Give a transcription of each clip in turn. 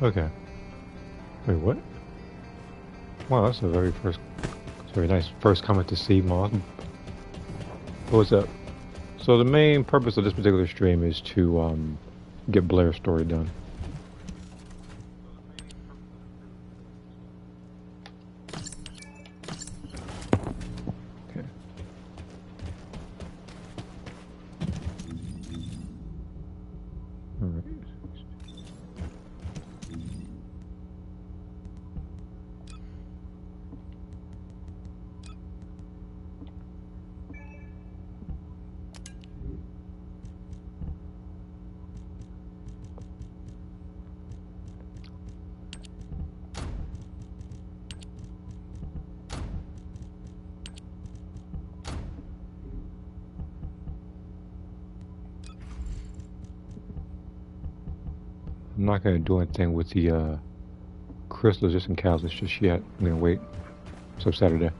Okay. Wait, what? Wow, that's a very nice first comment to see, Moth. What's up? So the main purpose of this particular stream is to get Blair's story done. Okay. All right. I'm not gonna do anything with the crystals just in catalyst just yet. I'm gonna wait till Saturday.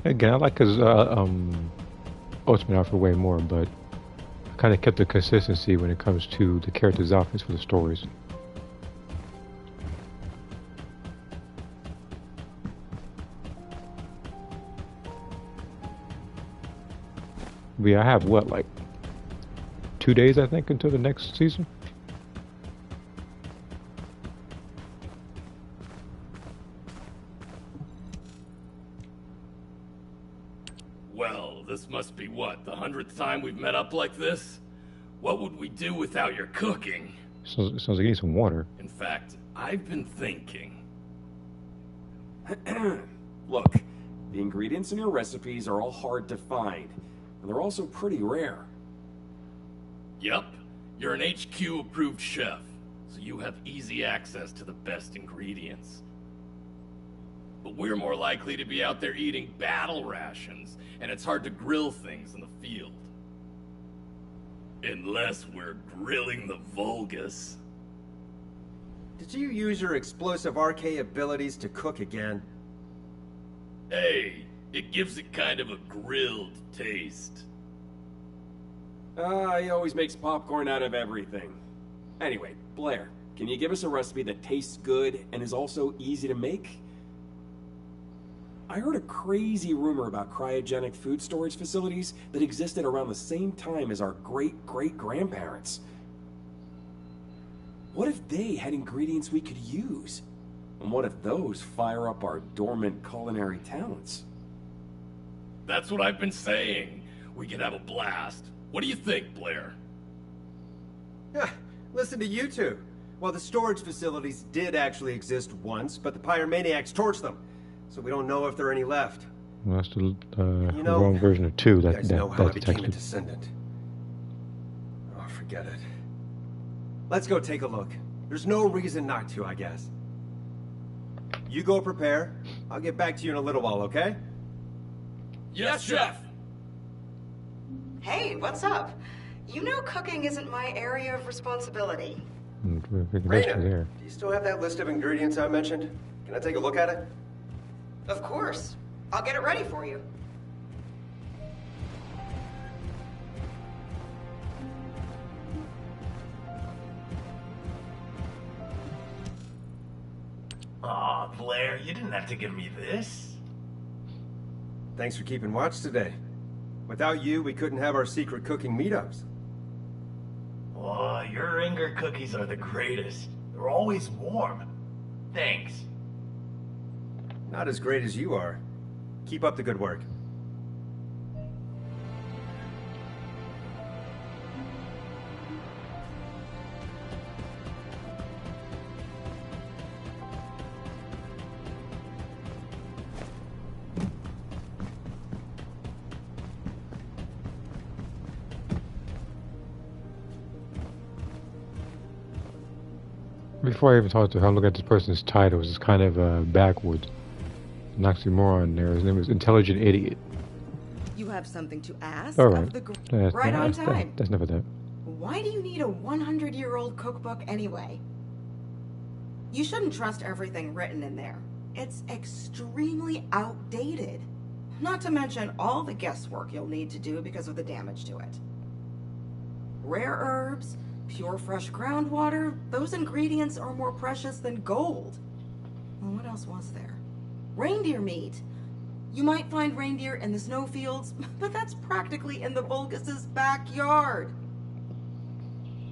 Again, I like his Ultimate Alpha way more, but I kind of kept the consistency when it comes to the characters' outfits for the stories. But yeah, I have what, like 2 days, I think, until the next season. Well, this must be what, the 100th time we've met up like this? What would we do without your cooking? Sounds like you need some water. In fact, I've been thinking. Look, the ingredients in your recipes are all hard to find, and they're also pretty rare. Yup, you're an HQ-approved chef, so you have easy access to the best ingredients. But we're more likely to be out there eating battle rations, and it's hard to grill things in the field. Unless we're grilling the Vulgus. Did you use your explosive RK abilities to cook again? Hey, it gives it kind of a grilled taste. He always makes popcorn out of everything. Anyway, Blair, can you give us a recipe that tastes good and is also easy to make? I heard a crazy rumor about cryogenic food storage facilities that existed around the same time as our great-great-grandparents. What if they had ingredients we could use? And what if those fire up our dormant culinary talents? That's what I've been saying. We could have a blast. What do you think, Blair? Listen to you two. Well, the storage facilities did actually exist once, but the pyromaniacs torched them. So we don't know if there are any left. Well, that's the wrong version of 2. You guys know how I that's became a texted. Descendant. Oh, forget it. Let's go take a look. There's no reason not to, I guess. You go prepare. I'll get back to you in a little while, okay? Yes, Chef! Hey, what's up? You know cooking isn't my area of responsibility. Raina, do you still have that list of ingredients I mentioned? Can I take a look at it? Of course. I'll get it ready for you. Aw, Blair, you didn't have to give me this. Thanks for keeping watch today. Without you, we couldn't have our secret cooking meetups. Oh, your Inger cookies are the greatest. They're always warm. Thanks. Not as great as you are. Keep up the good work. Before I even talk to her, I look at this person's titles. It's kind of backwards. An oxymoron there. His name is Intelligent Idiot. You have something to ask All right. of the That's, on time. That's never that. Why do you need a 100-year-old cookbook anyway? You shouldn't trust everything written in there. It's extremely outdated. Not to mention all the guesswork you'll need to do because of the damage to it. Rare herbs, pure fresh groundwater, those ingredients are more precious than gold. Well, what else was there? Reindeer meat. You might find reindeer in the snowfields, but that's practically in the Vulgus' backyard.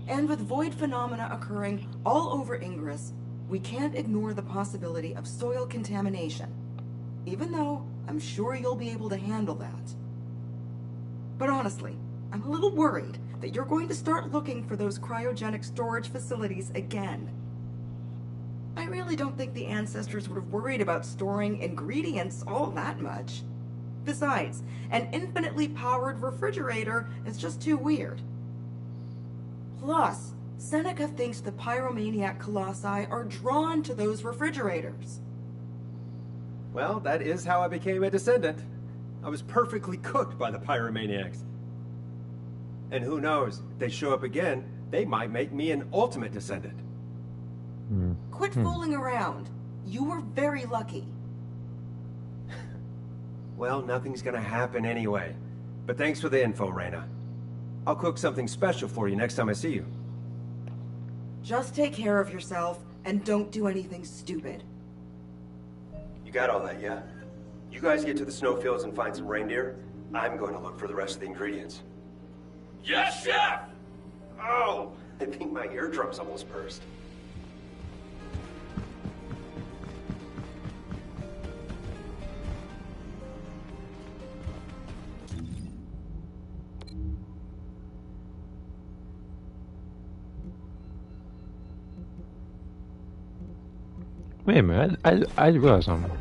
And with void phenomena occurring all over Ingress, we can't ignore the possibility of soil contamination, even though I'm sure you'll be able to handle that. But honestly, I'm a little worried that you're going to start looking for those cryogenic storage facilities again. I really don't think the ancestors would have worried about storing ingredients all that much. Besides, an infinitely powered refrigerator is just too weird. Plus, Seneca thinks the pyromaniac colossi are drawn to those refrigerators. Well, that is how I became a descendant. I was perfectly cooked by the pyromaniacs. And who knows, if they show up again, they might make me an ultimate descendant. Quit fooling around. You were very lucky. Well, nothing's gonna happen anyway. But thanks for the info, Reyna. I'll cook something special for you next time I see you. Just take care of yourself and don't do anything stupid. You got all that, yeah? You guys get to the snowfields and find some reindeer. I'm going to look for the rest of the ingredients. Yes, Chef! Oh, I think my eardrums almost burst. Wait a minute, I realized something.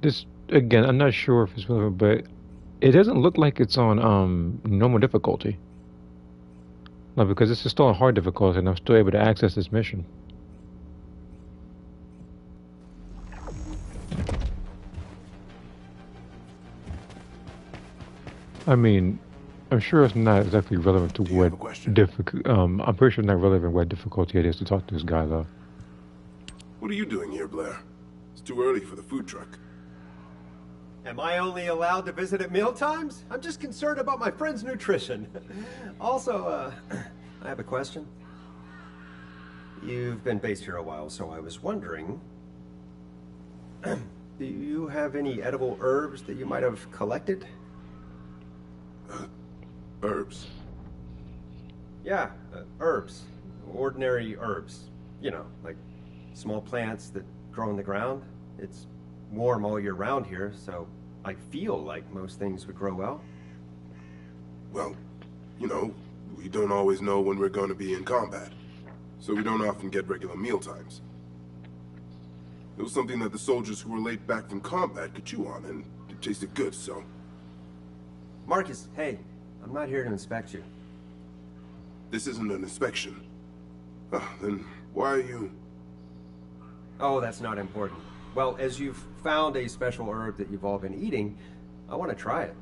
This, again, I'm not sure if it's relevant, but it doesn't look like it's on normal difficulty. No, because this is still on hard difficulty and I'm still able to access this mission. I mean, I'm sure it's not exactly relevant to what difficult. I'm pretty sure it's not relevant what difficulty it is to talk to this guy, though. What are you doing here, Blair? It's too early for the food truck. Am I only allowed to visit at mealtimes? I'm just concerned about my friend's nutrition. Also, I have a question. You've been based here a while, so I was wondering... do you have any edible herbs that you might have collected? Herbs? Yeah, herbs. Ordinary herbs. You know, like small plants that grow in the ground. It's warm all year round here, so I feel like most things would grow well. Well, you know, we don't always know when we're going to be in combat, so we don't often get regular meal times. It was something that the soldiers who were late back from combat could chew on, and it tasted good, so... Marcus, hey, I'm not here to inspect you. This isn't an inspection. Then why are you... Oh, that's not important. Well, as you've found a special herb that you've all been eating, I want to try it.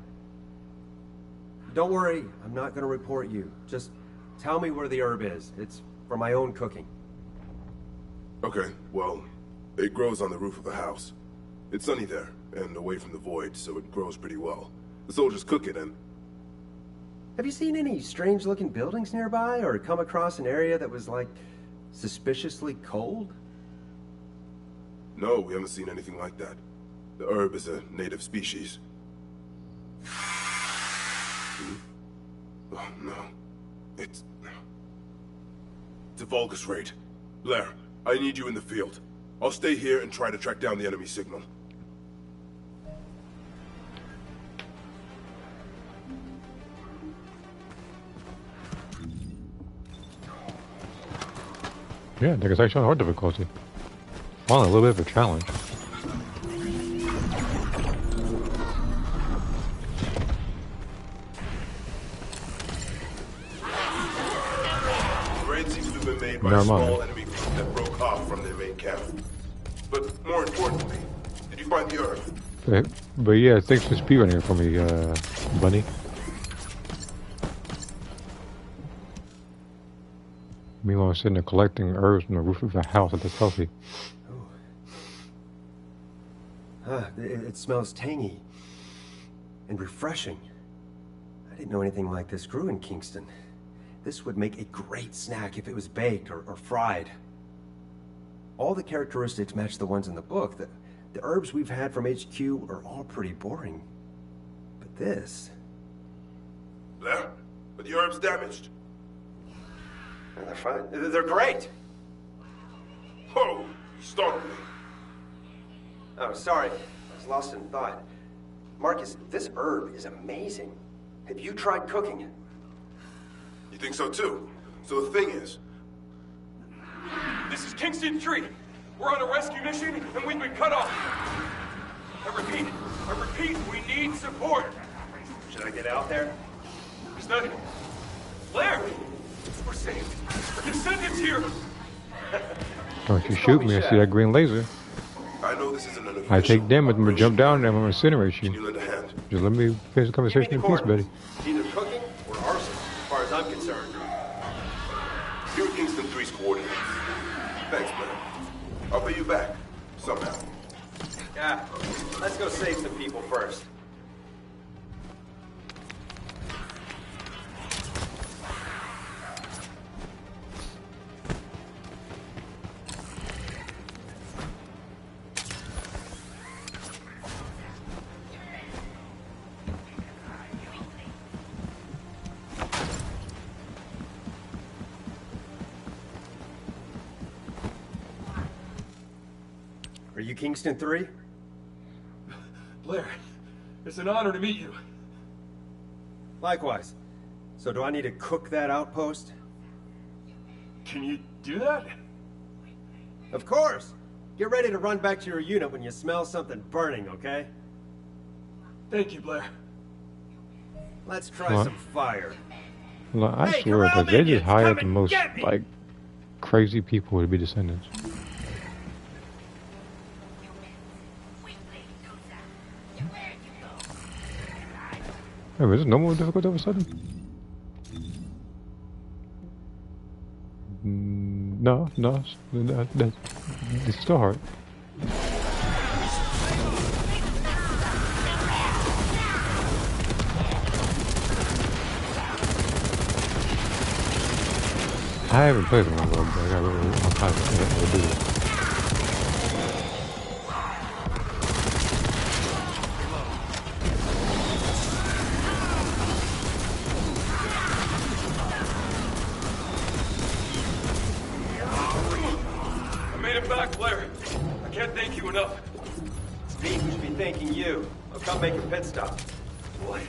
Don't worry, I'm not going to report you. Just tell me where the herb is. It's for my own cooking. Okay, well, it grows on the roof of the house. It's sunny there, and away from the void, so it grows pretty well. The soldiers cook it, and... Have you seen any strange-looking buildings nearby, or come across an area that was, like, suspiciously cold? No, we haven't seen anything like that. The herb is a native species. Oh, no. It's a Vulgus raid. Blair, I need you in the field. I'll stay here and try to track down the enemy signal. Yeah, I think it's actually on hard difficulty. Well, a little bit of a challenge. The raid seems to have been made by a small enemy that broke off from their main camp. But more importantly, did you find the herb? But yeah, thanks for speedrunning it for me, Bunny. Meanwhile, I'm sitting there collecting herbs from the roof of a house at the healthy. It smells tangy and refreshing. I didn't know anything like this grew in Kingston. This would make a great snack if it was baked or fried. All the characteristics match the ones in the book. The herbs we've had from HQ are all pretty boring. But this... Blair, are the herbs damaged? They're fine. They're great! Oh, you startled me. Oh, sorry. I was lost in thought. Marcus, this herb is amazing. Have you tried cooking it? You think so too? So the thing is... This is Kingston 3. We're on a rescue mission, and we've been cut off. I repeat, we need support. Should I get out there? Is that... Blair! We're saved. Descendant's here! Don't you shoot me, I see that green laser. I know this isn't an official I take damage, I'm gonna jump down there, I'm gonna incinerate Can you you. lend a hand? Just let me finish the conversation in peace, buddy. It's either cooking or arson, as far as I'm concerned. Here are Kingston 3's coordinates. Thanks, Blair. I'll pay you back, somehow. Yeah, let's go save some people first. Are you Kingston 3? Blair, it's an honor to meet you. Likewise. So do I need to cook that outpost? Can you do that? Of course! Get ready to run back to your unit when you smell something burning, okay? Thank you, Blair. Let's try What? some fire. Look, I Hey, swear, corral that they just minions, hired come the and most, get me! like, crazy people to be Descendants. Hey, is it no more difficult all of a sudden? No, it's still hard. I haven't played them in a while, but I got really, I'm kind of do it. I made it back, Blair. I can't thank you enough. It's me who should be thanking you. I'll come make a pit stop. What?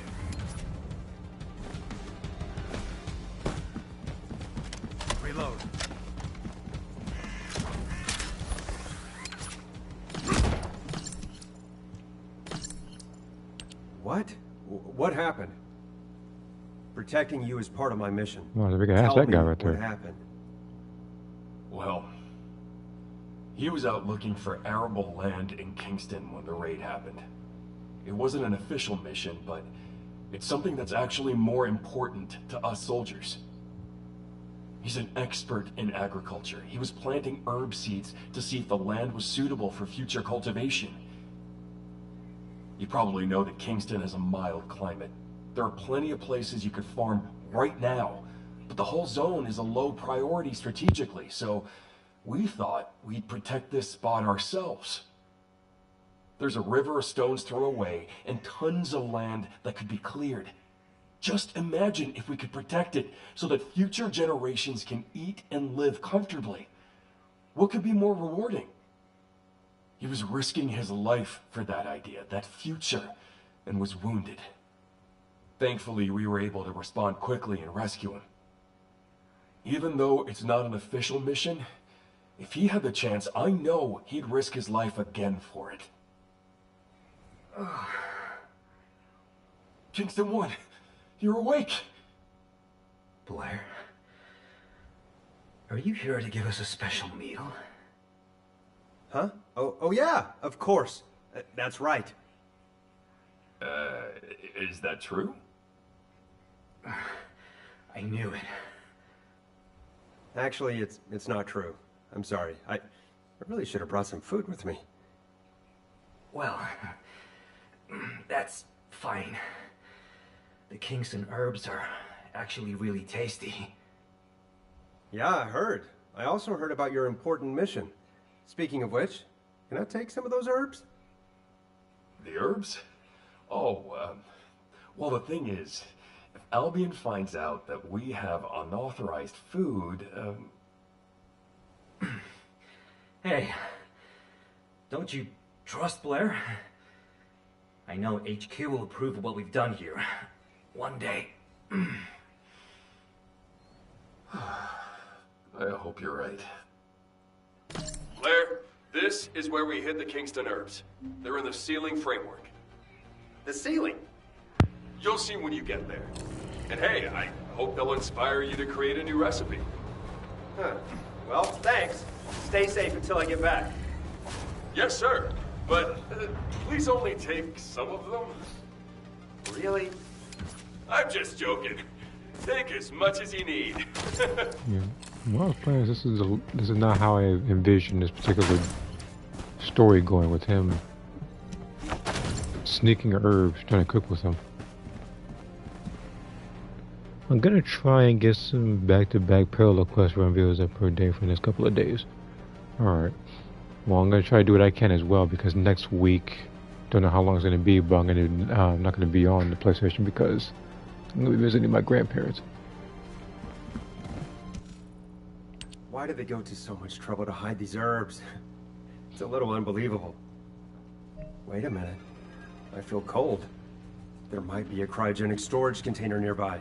Reload. What? What happened? Protecting you is part of my mission. Well, we can ask Tell that guy me right there. what happened. Well, he was out looking for arable land in Kingston when the raid happened. It wasn't an official mission, but it's something that's actually more important to us soldiers. He's an expert in agriculture. He was planting herb seeds to see if the land was suitable for future cultivation. You probably know that Kingston has a mild climate. There are plenty of places you could farm right now, but the whole zone is a low priority strategically, so we thought we'd protect this spot ourselves. There's a river a stone's throw away and tons of land that could be cleared. Just imagine if we could protect it so that future generations can eat and live comfortably. What could be more rewarding? He was risking his life for that idea, that future, and was wounded. Thankfully, we were able to respond quickly and rescue him. Even though it's not an official mission, if he had the chance, I know he'd risk his life again for it. Kingston 1, you're awake. Blair? Are you here to give us a special meal? Huh? Oh yeah, of course. That's right. Is that true? I knew it. Actually, it's not true. I'm sorry. I really should have brought some food with me. Well, that's fine. The Kingston herbs are actually really tasty. Yeah, I heard. I also heard about your important mission. Speaking of which, can I take some of those herbs? The herbs? Oh, well, the thing is, if Albion finds out that we have unauthorized food, Hey, don't you trust Blair? I know HQ will approve of what we've done here. One day. I hope you're right. Blair, this is where we hid the Kingston herbs. They're in the ceiling framework. The ceiling? You'll see when you get there. And hey, I hope they'll inspire you to create a new recipe. Huh. Well, thanks. Stay safe until I get back. Yes, sir. But please only take some of them. Really? I'm just joking. Take as much as you need. Yeah. Well, players, this is not how I envisioned this particular story going with him sneaking herbs, trying to cook with them. I'm gonna try and get some back-to-back parallel quest run videos up per day for the next couple of days. Alright. Well, I'm gonna try to do what I can as well, because next week, don't know how long it's gonna be, but I'm not gonna be on the PlayStation because I'm gonna be visiting my grandparents. Why do they go to so much trouble to hide these herbs? It's a little unbelievable. Wait a minute. I feel cold. There might be a cryogenic storage container nearby.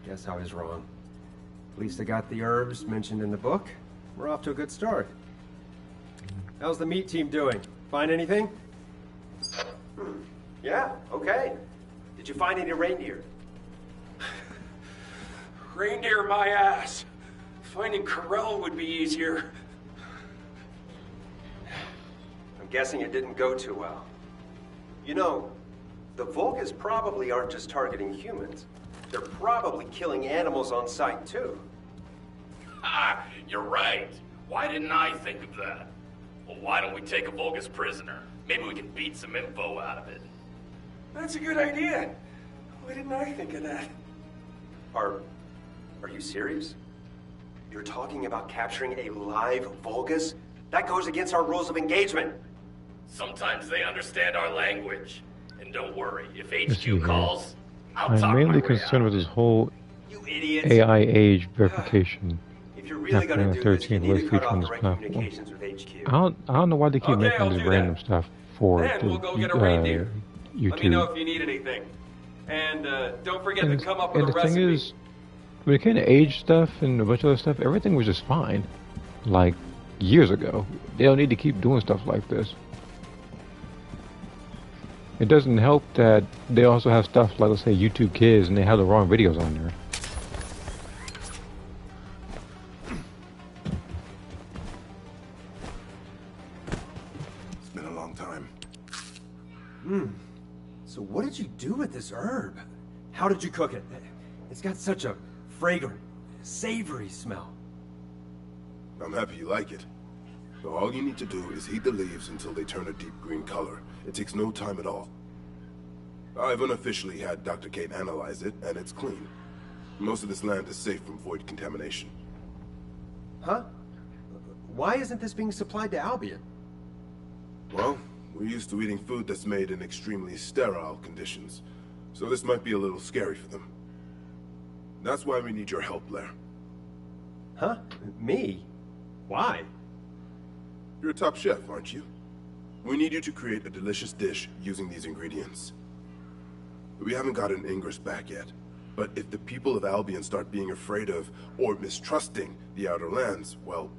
Guess I was wrong. At least I got the herbs mentioned in the book. We're off to a good start. How's the meat team doing? Find anything? Yeah, okay. Did you find any reindeer? Reindeer my ass. Finding Corell would be easier. I'm guessing it didn't go too well. You know, the Volgas probably aren't just targeting humans. They're probably killing animals on sight, too. Ah, you're right. Why didn't I think of that? Well, why don't we take a Vulgus prisoner? Maybe we can beat some info out of it. That's a good idea. Why didn't I think of that? Are you serious? You're talking about capturing a live Volgas? That goes against our rules of engagement. Sometimes they understand our language. And don't worry, if Let's see here. HQ calls, I'll I'm talk my mainly way concerned out. with this whole You idiots. AI age verification. If you're really gonna do this, you 13 need was to cut featured on off the this right platform. communications with HQ. I don't know why they keep Okay, making I'll this do random that. stuff for Then the, we'll go get a reindeer. YouTube. Let me know if you need anything. And don't forget to come up with And a the thing recipe. is, when it came to age stuff and a bunch of other stuff, everything was just fine. Like, years ago. They don't need to keep doing stuff like this. It doesn't help that they also have stuff like, let's say, YouTube Kids, and they have the wrong videos on there. It's been a long time. So what did you do with this herb? How did you cook it? It's got such a fragrant, savory smell. I'm happy you like it. So all you need to do is heat the leaves until they turn a deep green color. It takes no time at all. I've unofficially had Dr. Kate analyze it, and it's clean. Most of this land is safe from void contamination. Huh? Why isn't this being supplied to Albion? Well, we're used to eating food that's made in extremely sterile conditions, so this might be a little scary for them. That's why we need your help, Blair. Huh? Me? Why? You're a top chef, aren't you? We need you to create a delicious dish using these ingredients. We haven't gotten Ingress back yet, but if the people of Albion start being afraid of, or mistrusting, the Outer Lands, well,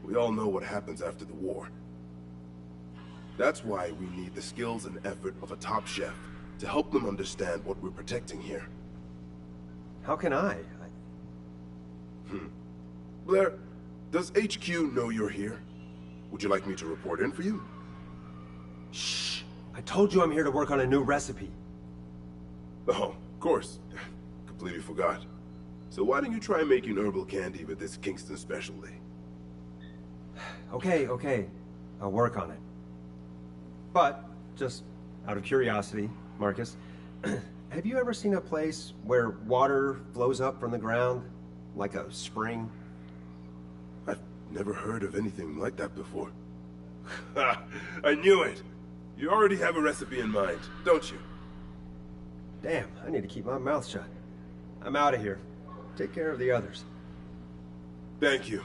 we all know what happens after the war. That's why we need the skills and effort of a top chef to help them understand what we're protecting here. How can I? Blair, does HQ know you're here? Would you like me to report in for you? Shh! I told you I'm here to work on a new recipe. Oh, of course. Completely forgot. So why don't you try making herbal candy with this Kingston specialty? Okay. I'll work on it. But, just out of curiosity, Marcus, have you ever seen a place where water flows up from the ground? Like a spring? I've never heard of anything like that before. I knew it! You already have a recipe in mind, don't you? Damn, I need to keep my mouth shut. I'm out of here. Take care of the others. Thank you.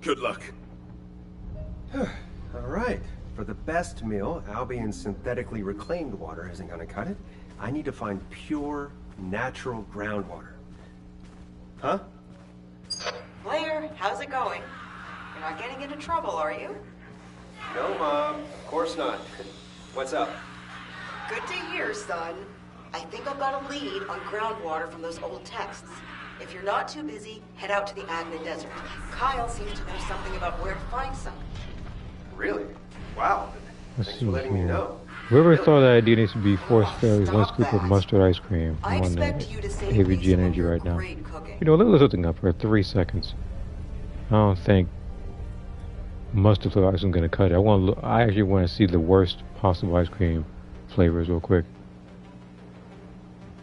Good luck. All right. For the best meal, Albion's synthetically reclaimed water isn't gonna cut it. I need to find pure, natural groundwater. Huh? Blair, how's it going? You're not getting into trouble, are you? No, Mom. Of course not. What's up? Good to hear, son. I think I've got a lead on groundwater from those old texts. If you're not too busy, head out to the Agna Desert. Kyle seems to know something about where to find some. Really? Wow. Thanks for letting me know. Whoever thought that idea needs to be force-fed one scoop of mustard ice cream. I I'm on that expect you to save me AVG some of energy your right now. great cooking. You know, let me look something up for 3 seconds. I don't think mustard flavor ice cream is gonna cut it. I actually want to see the worst possible ice cream flavors real quick.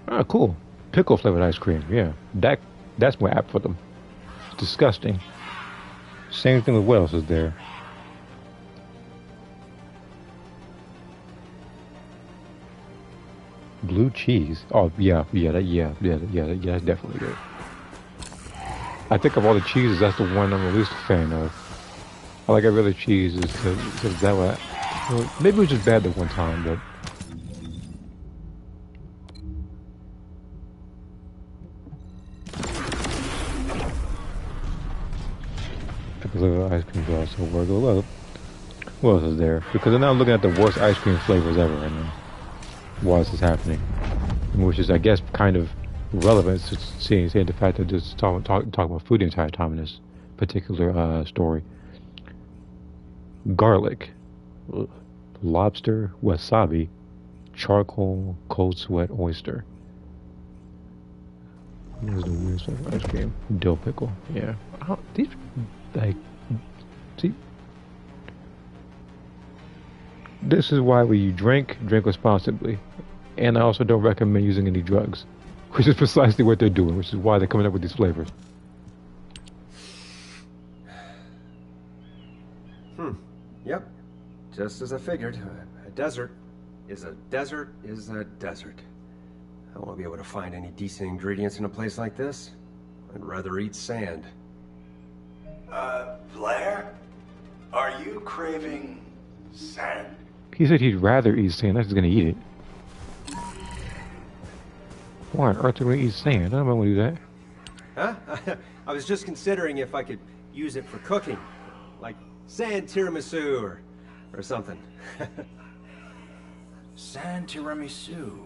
Ah, cool. Pickle flavored ice cream. Yeah, that's more apt for them. It's disgusting. Same thing with what else is there. Blue cheese. Oh yeah, that's definitely good. I think of all the cheeses, that's the one I'm the least a fan of. I like every other cheese. Is that what? Well, maybe it was just bad that one time, but. Pickle ice cream is also work. What else is there? Because I'm now looking at the worst ice cream flavors ever right now. While this is happening, which is, I guess, kind of relevant to seeing the fact that just talking about food the entire time in this particular story. Garlic, lobster, wasabi, charcoal, cold sweat, oyster. There's the weirdest ice cream. Dill pickle. Yeah. These, like, see. This is why when you drink responsibly. And I also don't recommend using any drugs. Which is precisely what they're doing, which is why they're coming up with these flavors. Yep. Just as I figured. A desert is a desert is a desert. I won't be able to find any decent ingredients in a place like this. I'd rather eat sand. Blair? Are you craving sand? He said he'd rather eat sand, not just gonna eat it. Why on earth are we gonna eat sand? I don't know when to do that. Huh? I was just considering if I could use it for cooking. Like sand tiramisu or something. Sand tiramisu.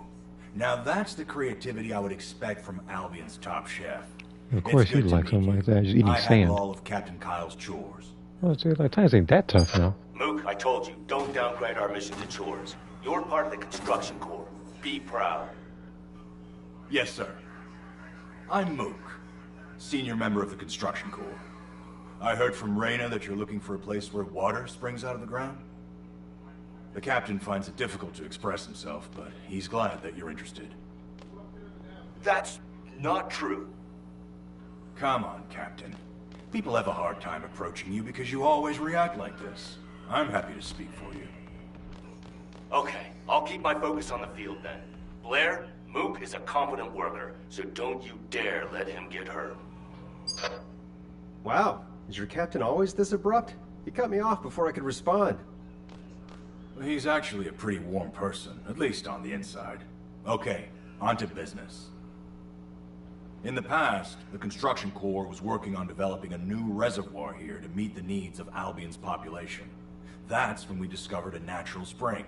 Now that's the creativity I would expect from Albion's top chef. Of course you'd like something like that, just eating I sand. handle all of Captain Kyle's chores. Well, see, like, times ain't that tough now. Mook, I told you, don't downgrade our mission to chores. You're part of the construction corps. Be proud. Yes, sir. I'm Mook, senior member of the construction corps. I heard from Reyna that you're looking for a place where water springs out of the ground. The captain finds it difficult to express himself, but he's glad that you're interested. That's not true. Come on, Captain. People have a hard time approaching you because you always react like this. I'm happy to speak for you. Okay, I'll keep my focus on the field then. Blair, Mook is a competent worker, so don't you dare let him get hurt. Wow, is your captain always this abrupt? He cut me off before I could respond. He's actually a pretty warm person, at least on the inside. Okay, on to business. In the past, the construction corps was working on developing a new reservoir here to meet the needs of Albion's population. That's when we discovered a natural spring.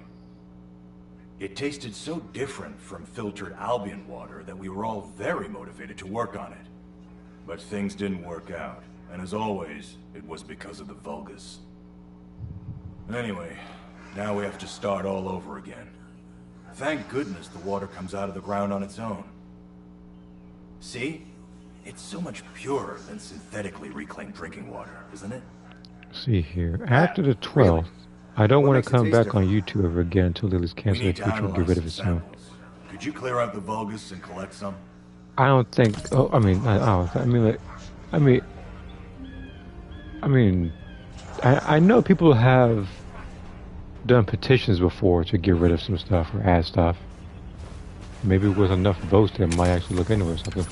It tasted so different from filtered Albion water that we were all very motivated to work on it. But things didn't work out, and as always, it was because of the Vulgus. Anyway, now we have to start all over again. Thank goodness the water comes out of the ground on its own. See? It's so much purer than synthetically reclaimed drinking water, isn't it? See here. After the 12th, I don't want to come back on YouTube ever again until Lily's cancer feature and get rid of it soon. Could you clear out the Vulgus and collect some? I don't think. Oh, I mean, I know people have done petitions before to get rid of some stuff or add stuff. Maybe with enough votes, they might actually look into it or something.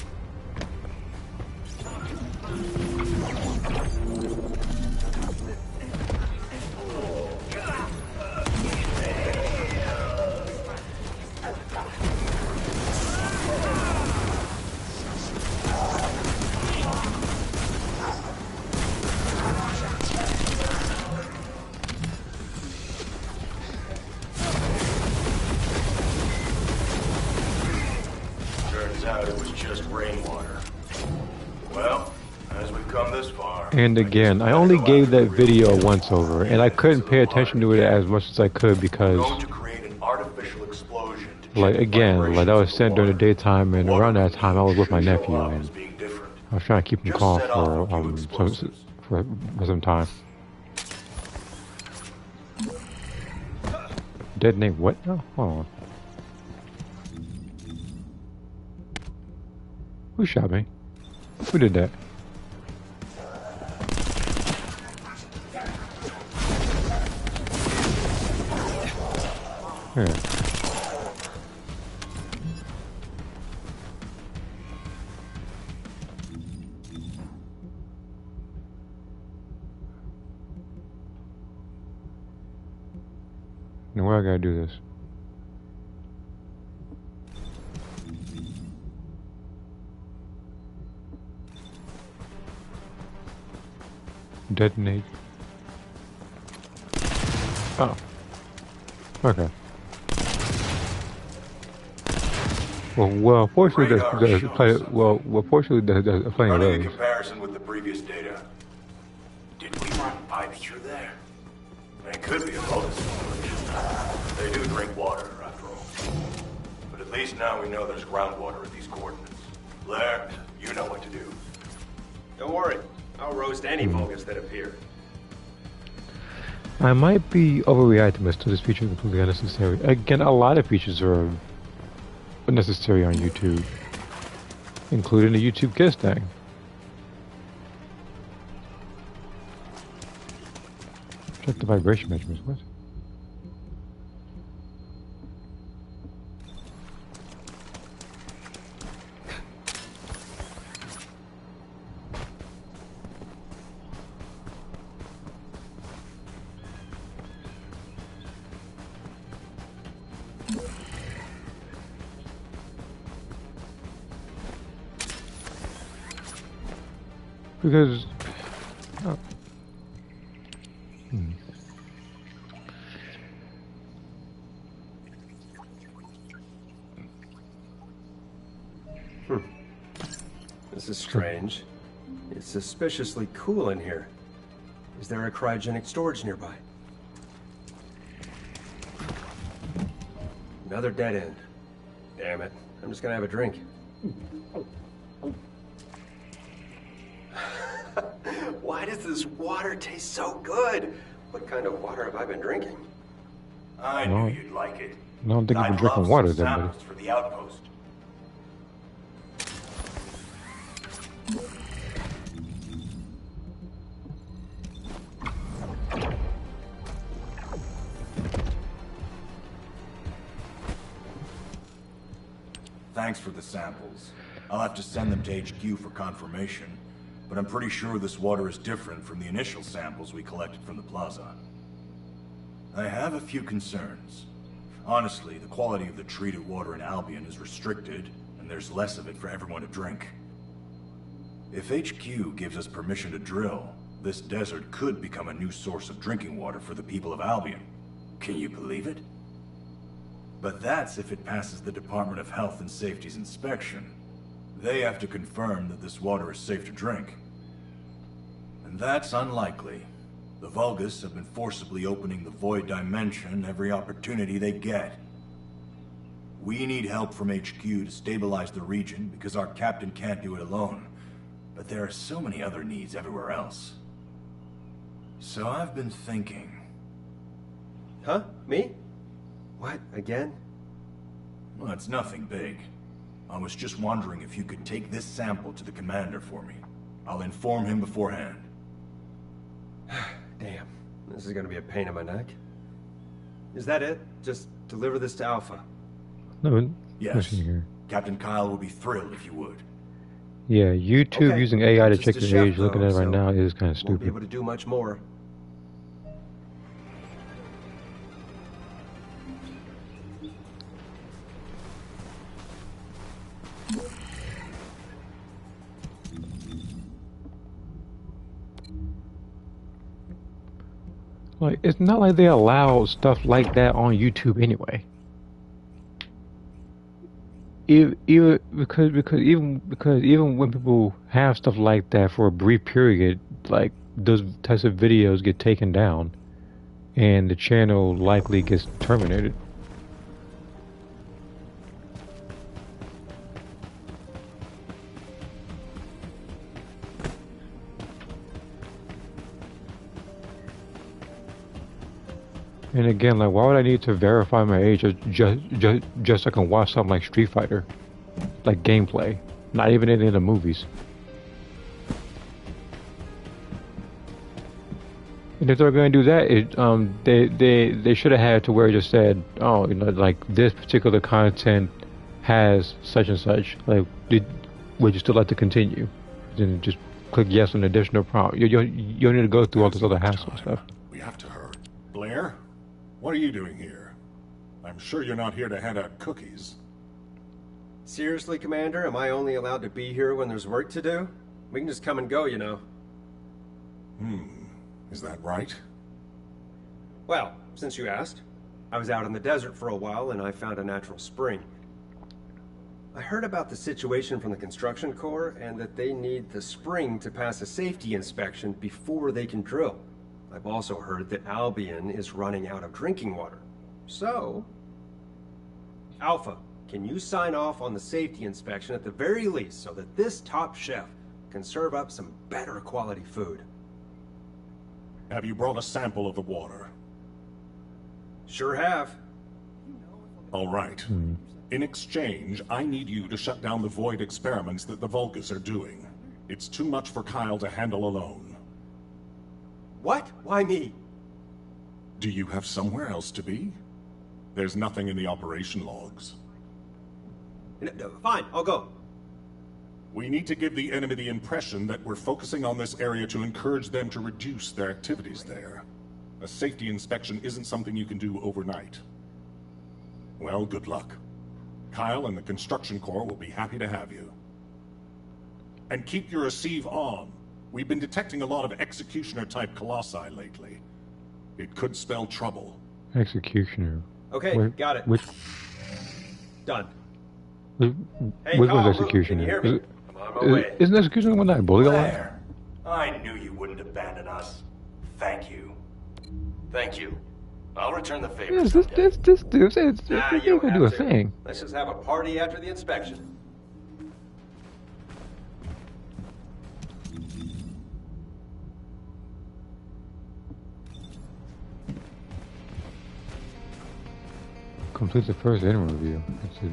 And again, I only gave that video a once over, and I couldn't pay attention to it as much as I could because, like, again, like I was sent during the daytime, and around that time I was with my nephew, and I was trying to keep him calm for some time. Detonate what now? Hold on. Who shot me? Who did that? Here. Now where I gotta do this? Detonate. Oh. Okay. Well, fortunately, there's plenty. Well, fortunately, there's plenty of those. In comparison with the previous data, did we run pipes through there? It could be a Vulgus. They do drink water, after all. But at least now we know there's groundwater at these coordinates. Blair, you know what to do. Don't worry, I'll roast any Vulgus that appear. I might be overreacting, but still, this feature is completely unnecessary. Again, a lot of features are unnecessary on YouTube, including the YouTube Kiss thing. Check the vibration measurements. What? Because This is strange. It's suspiciously cool in here. Is there a cryogenic storage nearby? Another dead end. Damn it. I'm just gonna have a drink. Why does this water taste so good? What kind of water have I been drinking? I knew you'd like it. I don't think you've been drinking water then, buddy. For the outpost. Thanks for the samples. I'll have to send them to HQ for confirmation, but I'm pretty sure this water is different from the initial samples we collected from the plaza. I have a few concerns. Honestly, the quality of the treated water in Albion is restricted, and there's less of it for everyone to drink. If HQ gives us permission to drill, this desert could become a new source of drinking water for the people of Albion. Can you believe it? But that's if it passes the Department of Health and Safety's inspection. They have to confirm that this water is safe to drink. And that's unlikely. The Vulgus have been forcibly opening the Void Dimension every opportunity they get. We need help from HQ to stabilize the region because our captain can't do it alone. But there are so many other needs everywhere else. So I've been thinking... Huh? Me? What, again? Well, it's nothing big. I was just wondering if you could take this sample to the commander for me. I'll inform him beforehand. Damn, this is gonna be a pain in my neck. Is that it? Just deliver this to Alpha? No, Yes. here. Captain Kyle will be thrilled if you would. Yeah, YouTube Okay. using AI to Just check a your chef, age, looking though, at it right so now is kind of Won't be stupid. able to do much more. Like, it's not like they allow stuff like that on YouTube anyway. Even even when people have stuff like that for a brief period, like those types of videos get taken down, and the channel likely gets terminated. And again, like, why would I need to verify my age just so I can watch something like Street Fighter, like gameplay, not even any of the movies? And if they're going to do that, they should have had to where it just said, oh, you know, like this particular content has such and such. Like, would you still like to continue? Then just click yes on additional prompt. You don't need to go through all this other hassle and stuff. We have to hurry. Blair, what are you doing here? I'm sure you're not here to hand out cookies. Seriously, Commander? Am I only allowed to be here when there's work to do? We can just come and go, you know. Is that right? Well, since you asked, I was out in the desert for a while and I found a natural spring. I heard about the situation from the construction corps and that they need the spring to pass a safety inspection before they can drill. I've also heard that Albion is running out of drinking water. So, Alpha, can you sign off on the safety inspection at the very least so that this top chef can serve up some better quality food? Have you brought a sample of the water? Sure have. All right. In exchange, I need you to shut down the void experiments that the Vulgus are doing. It's too much for Kyle to handle alone. What? Why me? Do you have somewhere else to be? There's nothing in the operation logs. No, fine, I'll go. We need to give the enemy the impression that we're focusing on this area to encourage them to reduce their activities there. A safety inspection isn't something you can do overnight. Well, good luck. Kyle and the construction corps will be happy to have you. And keep your receive on. We've been detecting a lot of executioner-type colossi lately. It could spell trouble. Executioner. Okay, Where- got it. Which Done. which Hey, one's Kyle, Luke, executioner? can you hear me? Is it- I'm on my way. Isn't executioner the one that I bully a lot? Blair, I knew you wouldn't abandon us. Thank you. Thank you. I'll return the favor. Yes, someday. this dude. It's Nah, you you can don't do a have to. thing. Let's just have a party after the inspection. Complete the first interview. That's it.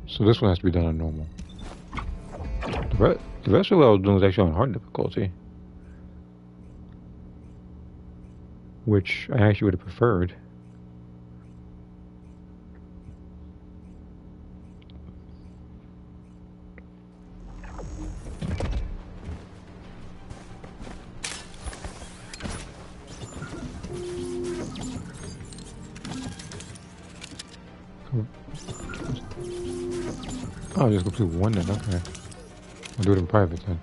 So this one has to be done on normal. The rest of what I was doing was actually on hard difficulty, which I actually would have preferred. Oh, just go through one then. Okay. I'll do it in private then.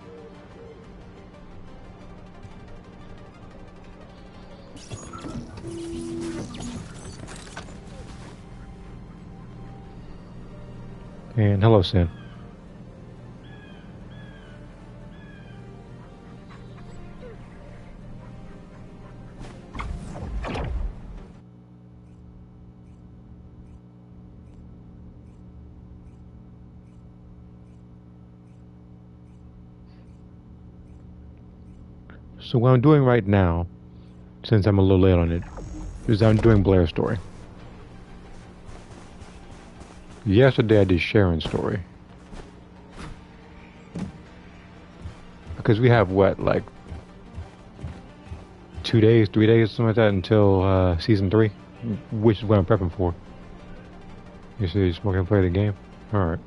And hello, Sin. So what I'm doing right now, since I'm a little late on it, is I'm doing Blair's story. Yesterday I did Sharon's story. Because we have what, like 2 days, 3 days, something like that until season 3, which is what I'm prepping for. You see, just gonna play the game? Alright.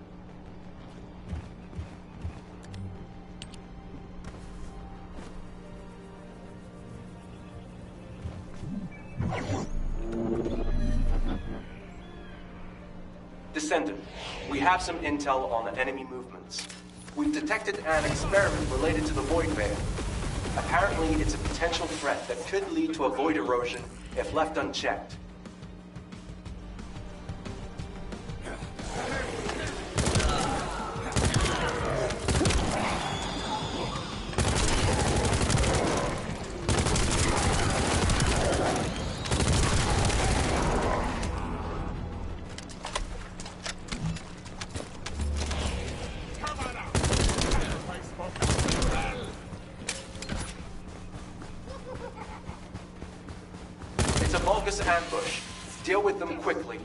Descendant, we have some intel on the enemy movements. We've detected an experiment related to the Void Veil. Apparently, it's a potential threat that could lead to a void erosion if left unchecked. Ambush. Deal with them quickly.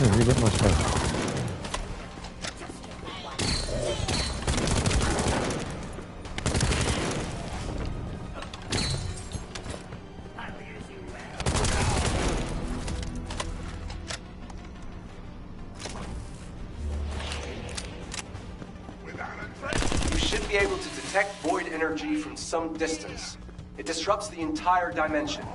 You get my stuff. You should be able to detect void energy from some distance. It disrupts the entire dimension.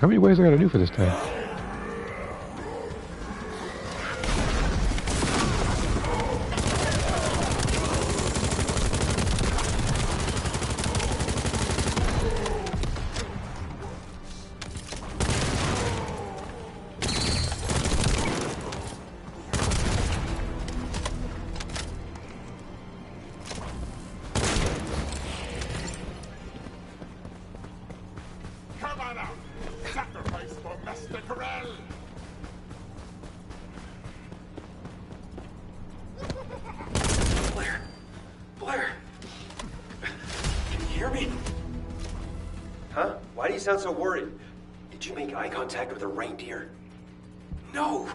How many ways I gotta do for this thing? You sound so worried. Did you make eye contact with a reindeer? No!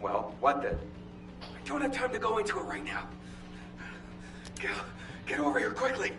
Well, what then? I don't have time to go into it right now. Get over here quickly.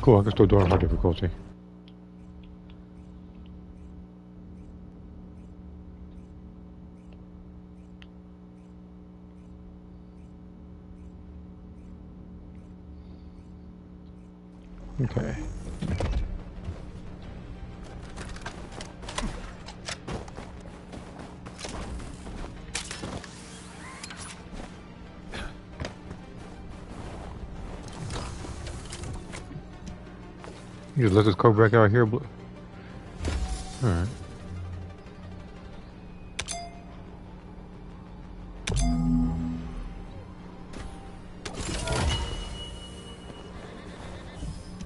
Cool, I can still do it on hard difficulty. Okay. You just let this code back out here. Alright.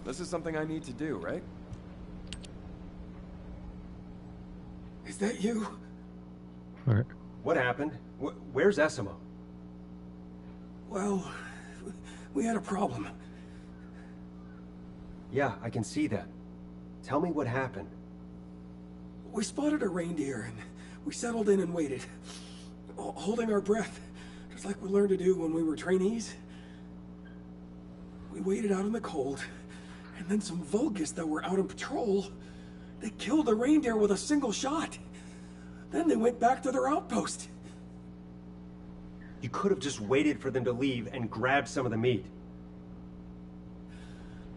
This is something I need to do, right? Is that you? Alright. What happened? Where's Essimo? Well, we had a problem. Yeah, I can see that. Tell me what happened. We spotted a reindeer and we settled in and waited, holding our breath, just like we learned to do when we were trainees. We waited out in the cold, and then some Vulgus that were out on patrol, they killed the reindeer with a single shot. Then they went back to their outpost. You could have just waited for them to leave and grabbed some of the meat.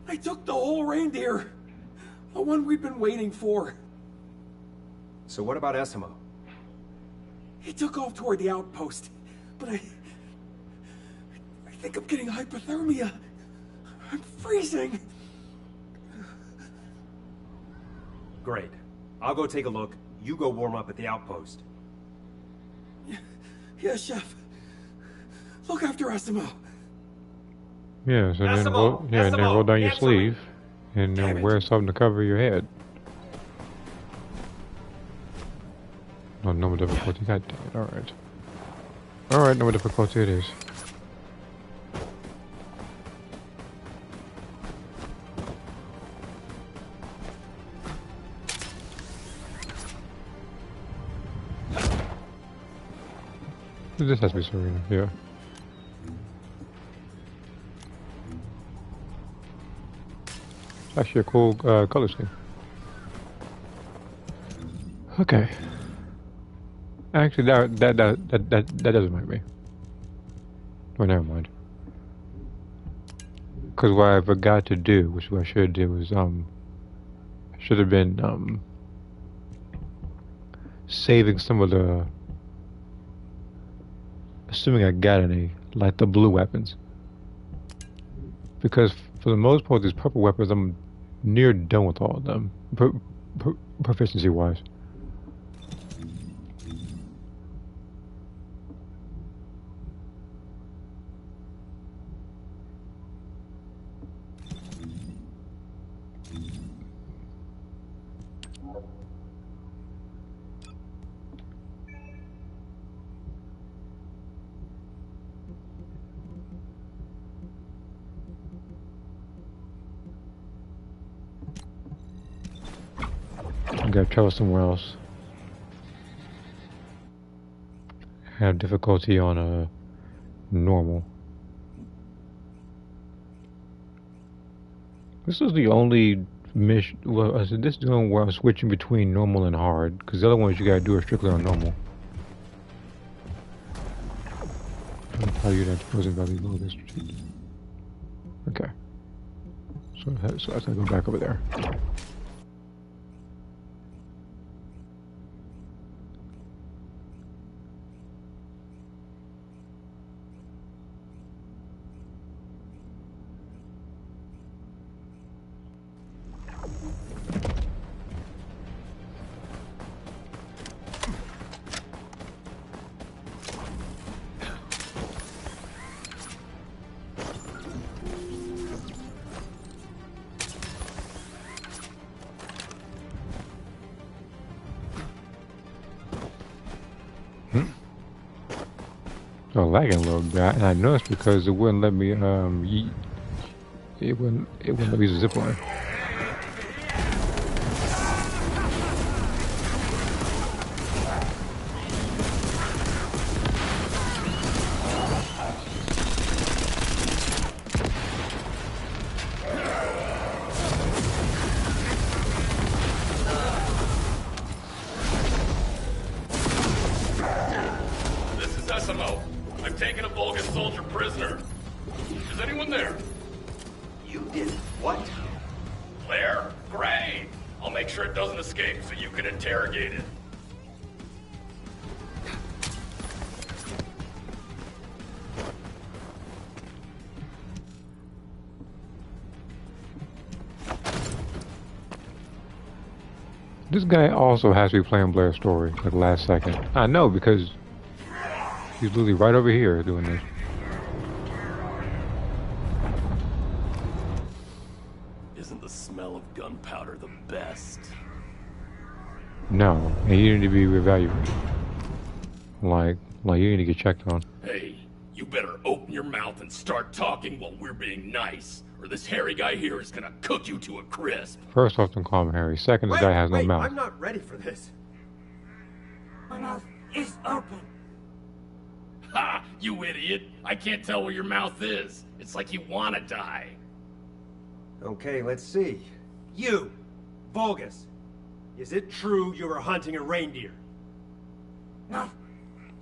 They took the whole reindeer, the one we'd been waiting for. So what about Essimo? He took off toward the outpost, but I think I'm getting hypothermia. I'm freezing. Great. I'll go take a look. You go warm up at the outpost. Yes, Chef. Look after Essimo. Yeah, so then roll, and then roll down your sleeve, and then wear something to cover your head. No, normal difficulty. God damn it! All right, all right, normal difficulty it is. This has to be Serena, yeah. Actually a cool color scheme. Okay. Actually, that doesn't mind me. Oh, never mind. Because what I forgot to do, which what I should do, was should have been saving some of the. Assuming I got any, like the blue weapons. Because for the most part, these purple weapons, I'm near done with all of them, proficiency-wise. I gotta travel somewhere else. Have difficulty on a normal. This is the only mission. Well, I said this is one where I'm switching between normal and hard, because the other ones you gotta do are strictly on normal. I'll tell you that the present value low this. Okay. So I have to go back over there. So lagging a little bit, and I noticed because it wouldn't let me it wouldn't let me use a zip line. This guy also has to be playing Blair's story, like last second. I know, because he's literally right over here doing this. Isn't the smell of gunpowder the best? No, and you need to be reevaluated. Like you need to get checked on. Hey, you better open your mouth and start talking while we're being nice, or this hairy guy here is gonna cook you to a crisp. First off, don't call him Harry. Second, this guy has no mouth. I'm not ready for this. My mouth is open. Ha! You idiot! I can't tell where your mouth is. It's like you wanna die. Okay, let's see. You, Vulgus. Is it true you were hunting a reindeer? Not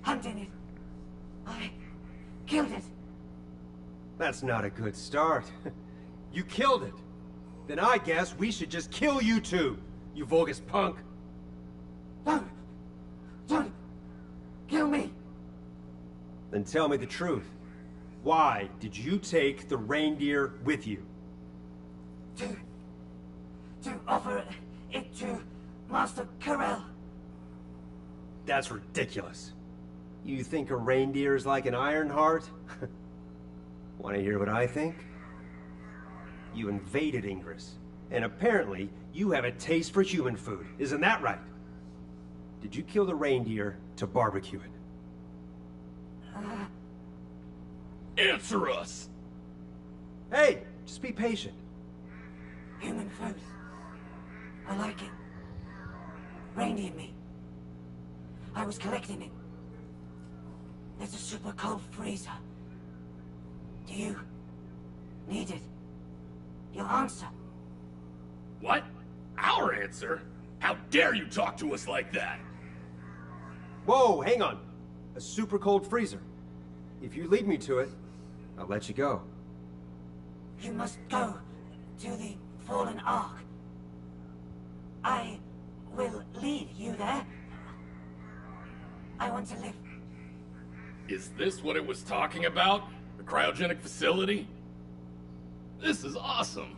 hunting it. I killed it. That's not a good start. You killed it. Then I guess we should just kill you too, you Vulgus punk. Don't kill me. Then tell me the truth. Why did you take the reindeer with you? To offer it to Master Corell. That's ridiculous. You think a reindeer is like an iron heart? Want to hear what I think? You invaded Ingress, and apparently you have a taste for human food. Isn't that right? Did you kill the reindeer to barbecue it? Answer us! Hey, just be patient. Human food. I like it. Reindeer meat. I was collecting it. There's a super cold freezer. Do you need it? Your answer. What? Our answer? How dare you talk to us like that? Whoa, hang on. A super cold freezer. If you lead me to it, I'll let you go. You must go to the Fallen Ark. I will lead you there. I want to live. Is this what it was talking about? The cryogenic facility? This is awesome.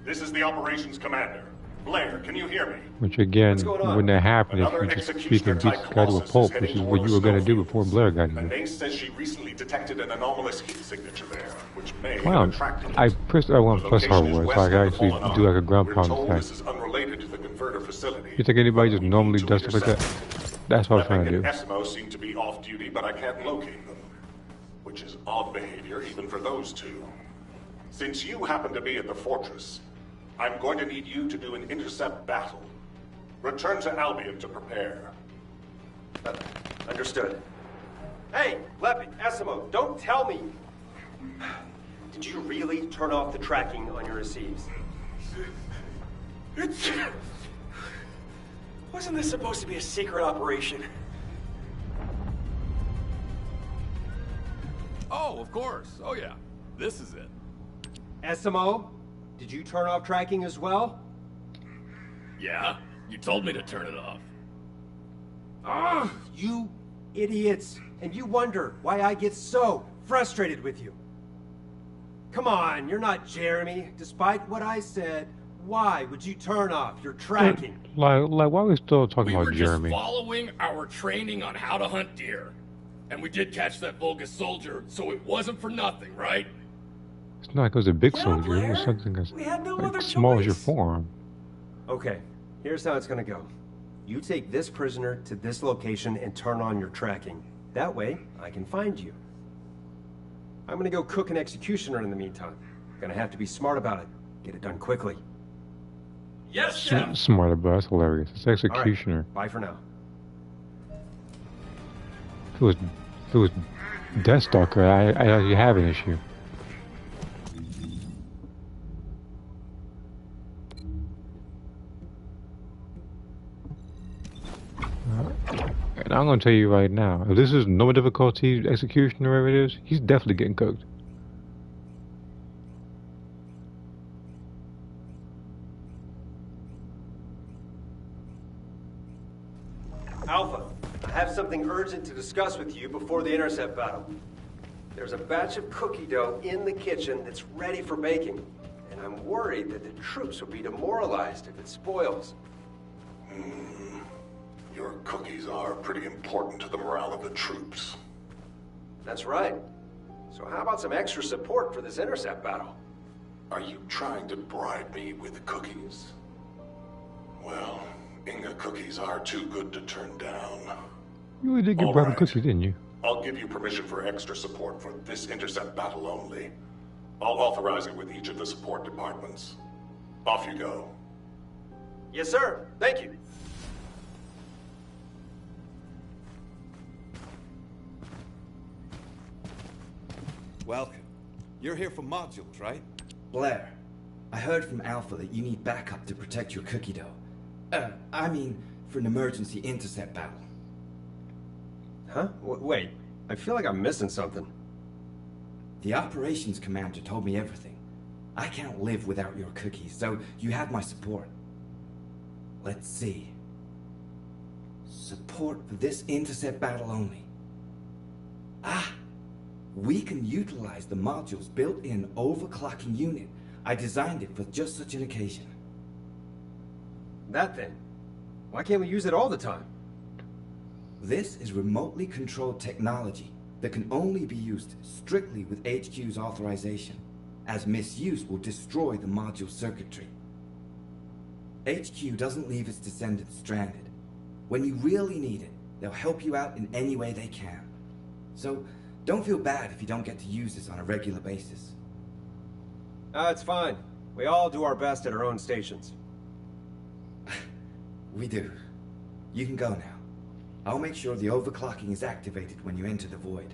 This is the operations commander. Blair, can you hear me? Which again wouldn't have happened if you just speak and beat this guy to a pulp, which is what you were going to do before Blair got here. Mace says she recently detected an anomalous heat signature there, which may Wow, have attracted I pressed R1 plus hardware, so I can actually do like a ground pound attack. This is unrelated to the converter facility. You think anybody just normally does stuff like that? That's what I'm trying to do. Eskimo seem to be off duty, but I can't locate them. Which is odd behavior even for those two. Since you happen to be at the fortress, I'm going to need you to do an intercept battle. Return to Albion to prepare. Understood. Hey, Leppy, Esimo, don't tell me. Did you really turn off the tracking on your receives? Wasn't this supposed to be a secret operation? Oh, of course. Oh, yeah. This is it. SMO, did you turn off tracking as well? Yeah? You told me to turn it off. Ugh, you idiots. And you wonder why I get so frustrated with you. Come on, you're not Jeremy. Despite what I said, why would you turn off your tracking? Like, why are we still talking We were about just Jeremy? following our training on how to hunt deer. And we did catch that Vulgus soldier, so it wasn't for nothing, right? It's not like it was a big Yeah, soldier. It Blair. was something as We had no like, other small as your choice. forearm. Okay, here's how it's gonna go. You take this prisoner to this location and turn on your tracking. That way, I can find you. I'm gonna go cook an executioner in the meantime. Gonna have to be smart about it. Get it done quickly. Yes, Chef. Smarter, but that's hilarious. It's executioner. Bye for now. If it was Deathstalker, I actually have an issue. And I'm gonna tell you right now, if this is no difficulty execution or whatever it is, he's definitely getting cooked. Alpha, I have something urgent to discuss with you before the intercept battle. There's a batch of cookie dough in the kitchen that's ready for baking, and I'm worried that the troops will be demoralized if it spoils. Your cookies are pretty important to the morale of the troops. That's right. So how about some extra support for this intercept battle? Are you trying to bribe me with cookies? Well, Inga cookies are too good to turn down. You really did get All bribed right. with cookies, didn't you? I'll give you permission for extra support for this intercept battle only. I'll authorize it with each of the support departments. Off you go. Yes, sir. Thank you. Welcome. You're here for modules, right? Blair, I heard from Alpha that you need backup to protect your cookie dough. I mean, for an emergency intercept battle. Huh? Wait, I feel like I'm missing something. The operations commander told me everything. I can't live without your cookies, so you have my support. Let's see. Support for this intercept battle only. Ah! We can utilize the module's built-in overclocking unit. I designed it for just such an occasion. That thing. Why can't we use it all the time? This is remotely controlled technology that can only be used strictly with HQ's authorization, as misuse will destroy the module circuitry. HQ doesn't leave its descendants stranded. When you really need it, they'll help you out in any way they can. So, don't feel bad if you don't get to use this on a regular basis. It's fine. We all do our best at our own stations. We do. You can go now. I'll make sure the overclocking is activated when you enter the void.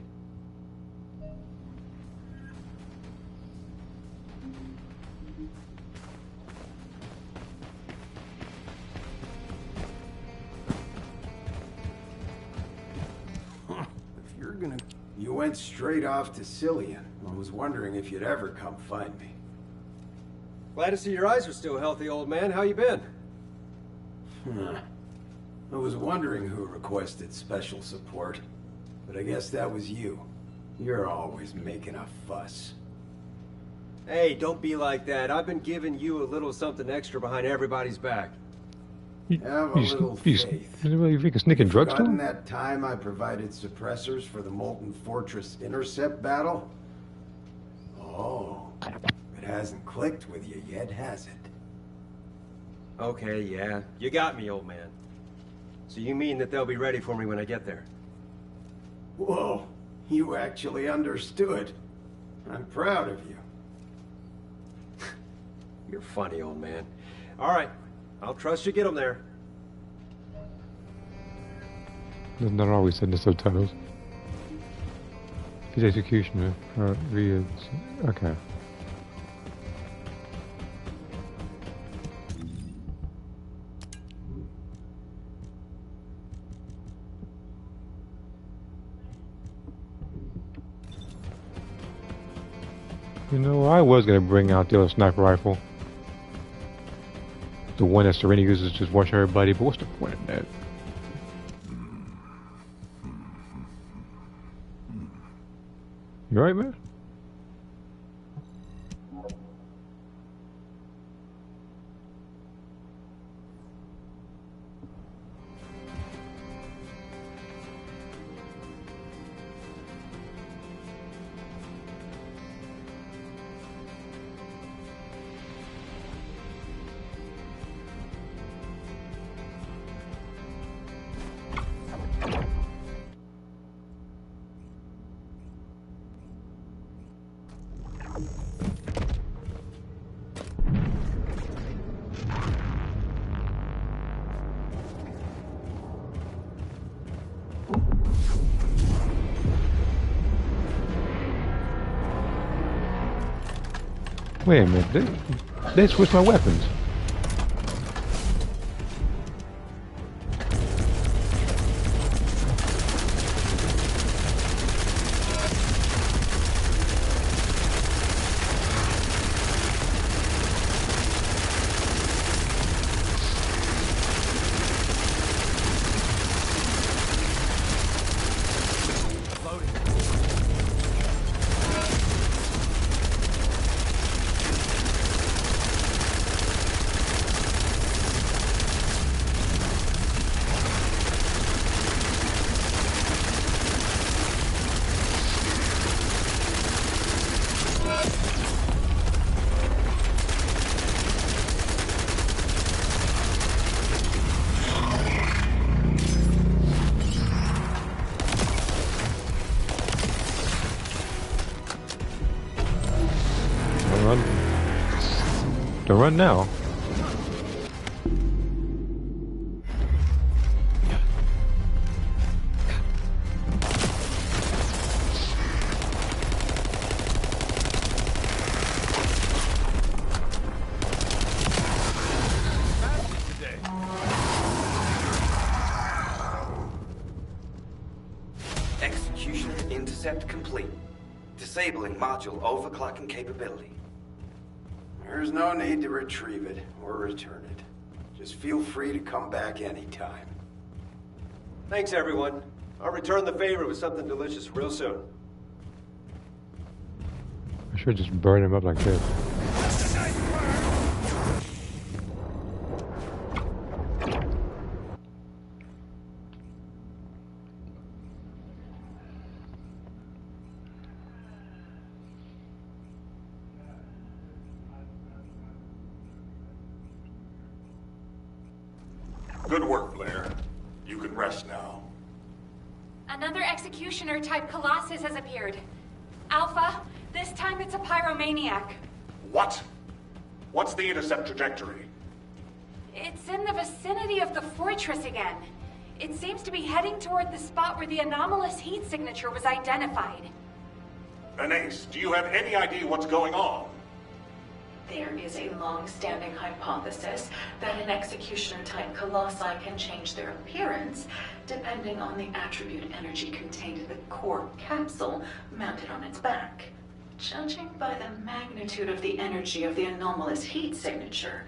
If you're gonna... You went straight off to Cillian. I was wondering if you'd ever come find me. Glad to see your eyes are still healthy, old man. How you been? I was wondering who requested special support, but I guess that was you. You're always making a fuss. Hey, don't be like that. I've been giving you a little something extra behind everybody's back. Have a little faith. You think a sneaking drugs to Forgotten him? that time I provided suppressors for the Molten Fortress intercept battle? Oh, it hasn't clicked with you yet, has it? Okay, yeah. You got me, old man. So you mean that they'll be ready for me when I get there? Whoa, you actually understood. I'm proud of you. You're funny, old man. All right, I'll trust you get them there. There's not always in the subtitles. He's executioner. Okay. You know, I was gonna bring out the other sniper rifle. The one that Serena uses to just watch everybody, but what's the point of that? You alright, man? Wait a minute, they switched my weapons. Don't run now. Executioner intercept complete. Disabling module overclocking capability. There's no need to retrieve it or return it. Just feel free to come back anytime. Thanks, everyone. I'll return the favor with something delicious real soon. I should just burn him up like this. Good work, Blair. You can rest now. Another executioner-type Colossus has appeared. Alpha, this time it's a pyromaniac. What? What's the intercept trajectory? It's in the vicinity of the fortress again. It seems to be heading toward the spot where the anomalous heat signature was identified. Anais, do you have any idea what's going on? There is a long-standing hypothesis that an executioner-type colossi can change their appearance depending on the attribute energy contained in the core capsule mounted on its back. Judging by the magnitude of the energy of the anomalous heat signature,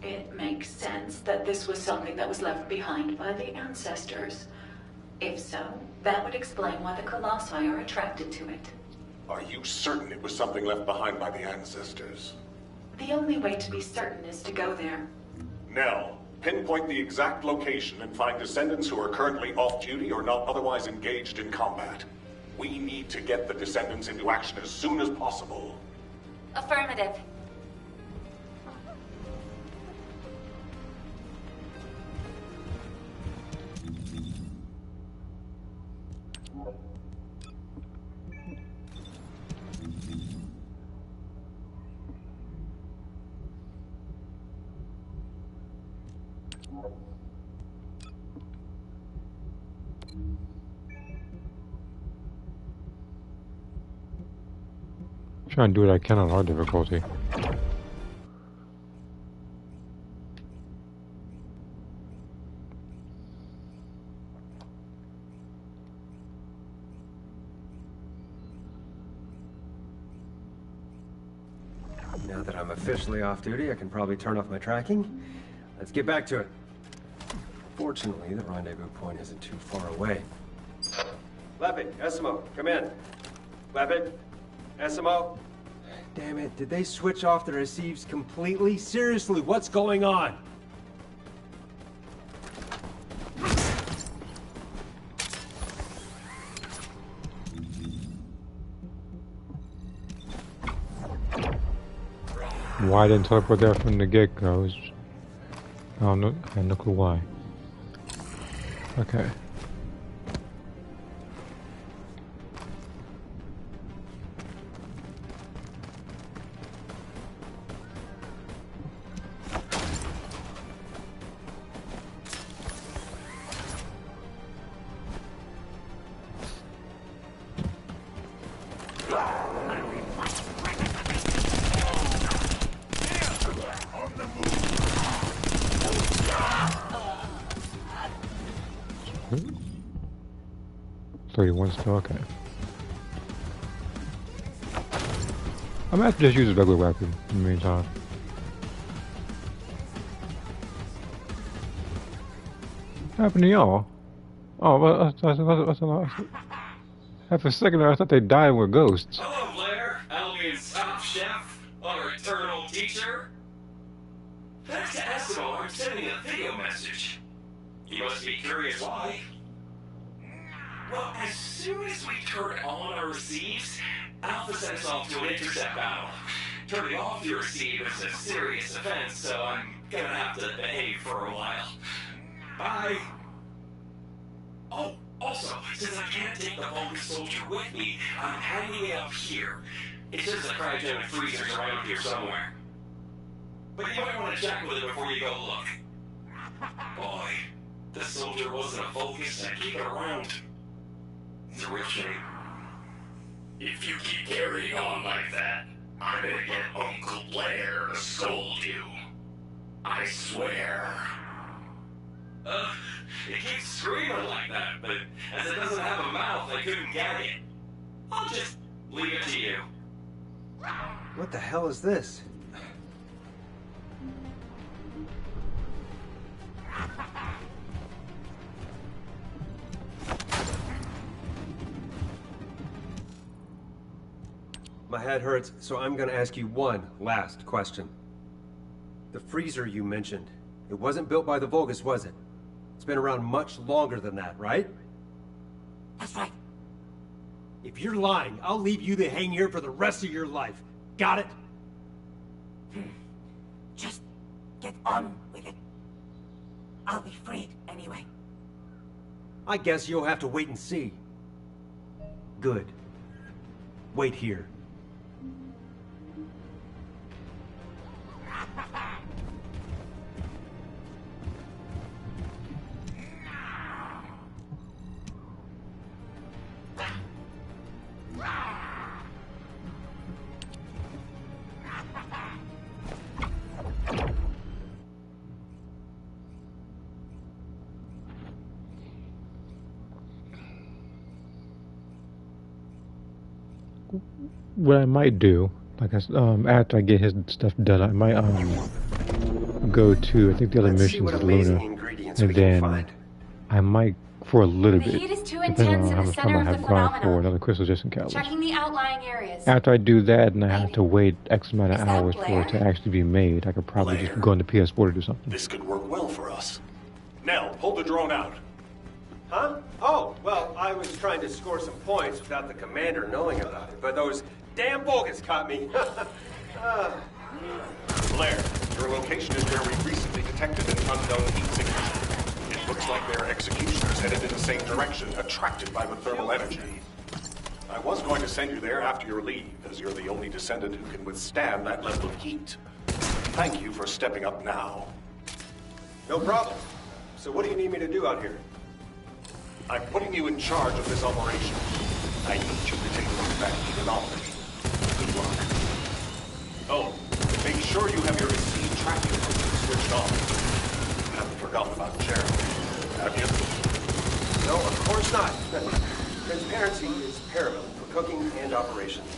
it makes sense that this was something that was left behind by the ancestors. If so, that would explain why the colossi are attracted to it. Are you certain it was something left behind by the ancestors? The only way to be certain is to go there. Nell, pinpoint the exact location and find descendants who are currently off-duty or not otherwise engaged in combat. We need to get the descendants into action as soon as possible. Affirmative. Trying to do what I can on hard difficulty. Now that I'm officially off duty, I can probably turn off my tracking. Let's get back to it. Fortunately, the rendezvous point isn't too far away. Lepic, Esimo, come in. Lepic, Esimo. Damn it, did they switch off the receives completely? Seriously, what's going on? Why I didn't teleport there from the get-go? I don't know. I have no clue why. Okay. Still okay. I'm gonna have to just use a regular weapon in the meantime. What happened to y'all? Oh, well, after a second there, I thought they died with ghosts. Hello, Blair. Albion's top chef, our eternal teacher. Thanks to Esimo, I'm sending a video message. You must be curious why. Well, as soon as we turn on our receives, Alpha sent us off to an intercept battle. Turning off the receive is a serious offense, so I'm gonna have to behave for a while. Bye. Oh, also, since I can't take the Vulcan soldier with me, I'm hanging it up here. It says the cryogenic freezer's around here somewhere. But you might want to check with it before you go look. Boy, this soldier wasn't a focus, I'd keep it around. It's a real shame. If you keep carrying on like that, I'm gonna get Uncle Blair to scold you. I swear. It keeps screaming like that, but as it doesn't have a mouth, I couldn't gag it. I'll just leave it to you. What the hell is this? My head hurts, so I'm gonna ask you one last question. The freezer you mentioned, it wasn't built by the Vulgus, was it? It's been around much longer than that, right? That's right. If you're lying, I'll leave you to hang here for the rest of your life. Got it? Just get on with it. I'll be freed anyway. I guess you'll have to wait and see. Good. Wait here. What I might do, like after I get his stuff done, I might go to, I think the other missions is Luna, and then I might for a little bit, heat is too depending intense on how in the much time center I of the have gone for phenomenon. another crystal just in catalyst. Checking the outlying areas. After I do that, and I have to wait X amount of Is that hours for it to actually be made, I could probably just go into PS4 to do something. This could work well for us. Nell, pull the drone out. Huh? Oh, well, I was trying to score some points without the commander knowing about it, but those damn Vulcans caught me. Blair, your location is where we recently detected an unknown heat signature. It looks like their executioners headed in the same direction, attracted by the thermal energy. I was going to send you there after your leave, as you're the only descendant who can withstand that level of heat. Thank you for stepping up now. No problem. So what do you need me to do out here? I'm putting you in charge of this operation. I need you to take a look at that heat anomaly. good luck. Oh, make sure you have your receive tracking system switched on. You haven't forgotten about Jeremy, have you? No, of course not. Transparency is paramount for cooking and operations.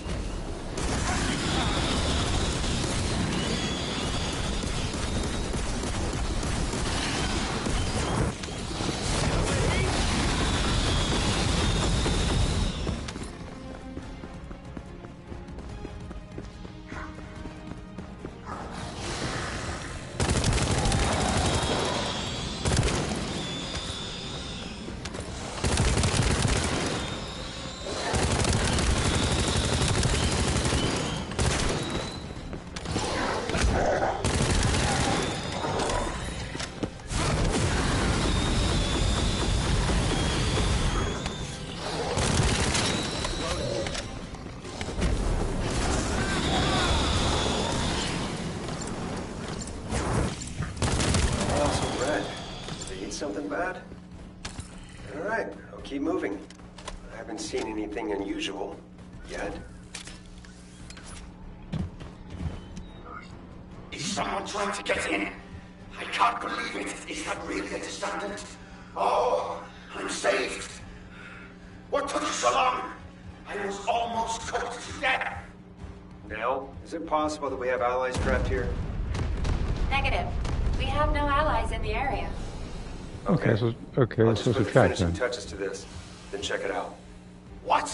Something bad? All right, I'll keep moving. I haven't seen anything unusual yet. Is someone trying to get in? I can't believe it. Is that really a Descendant? Oh, I'm saved. What took you so long? I was almost cooked to death. Nell, is it possible that we have allies trapped here? Negative. We have no allies in the area. Okay, so Let's it's a put the track finishing then. touches to this, then check it out. What?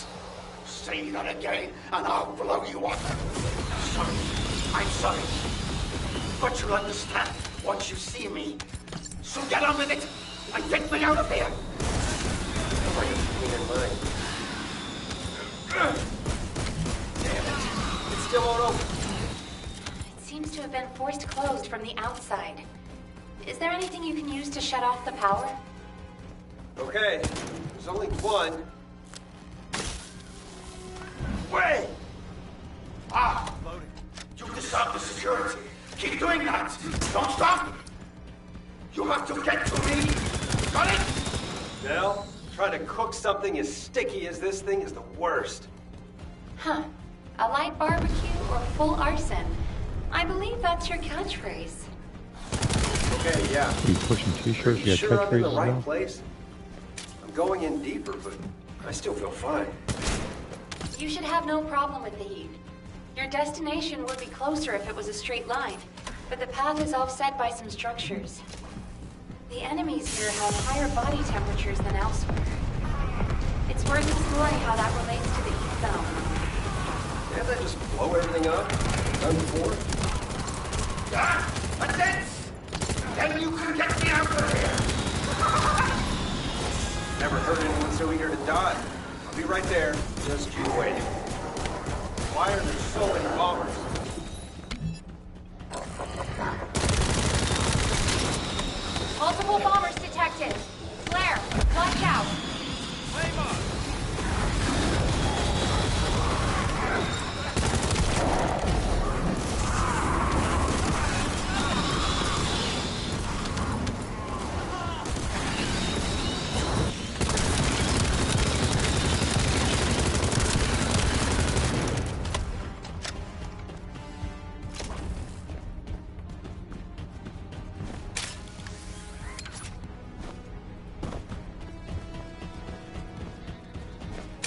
Say that again, and I'll blow you up. Sorry. I'm sorry. But you'll understand once you see me. So get on with it, and get me out of here. What are you keeping in mind? Damn it. It still won't open. It seems to have been forced closed from the outside. Is there anything you can use to shut off the power? Okay, there's only one. Wait! Ah! You disarm the security. Keep doing that. Don't stop. You have to get to me. Got it? Nell, trying to cook something as sticky as this thing is the worst. Huh. A light barbecue or full arson? I believe that's your catchphrase. Okay, yeah. You pushing t-shirts, you got Sure I'm in the catchphrases right now? place? I'm going in deeper, but I still feel fine. You should have no problem with the heat. Your destination would be closer if it was a straight line, but the path is offset by some structures. The enemies here have higher body temperatures than elsewhere. It's worth exploring how that relates to the heat zone. Can't I just blow everything up? Done before? Ah! That's it! Then you can get me out of here! Never heard anyone so eager to die. I'll be right there. Just you wait. Why are there so many bombers? Multiple bombers detected. Blair, watch out. Flame on!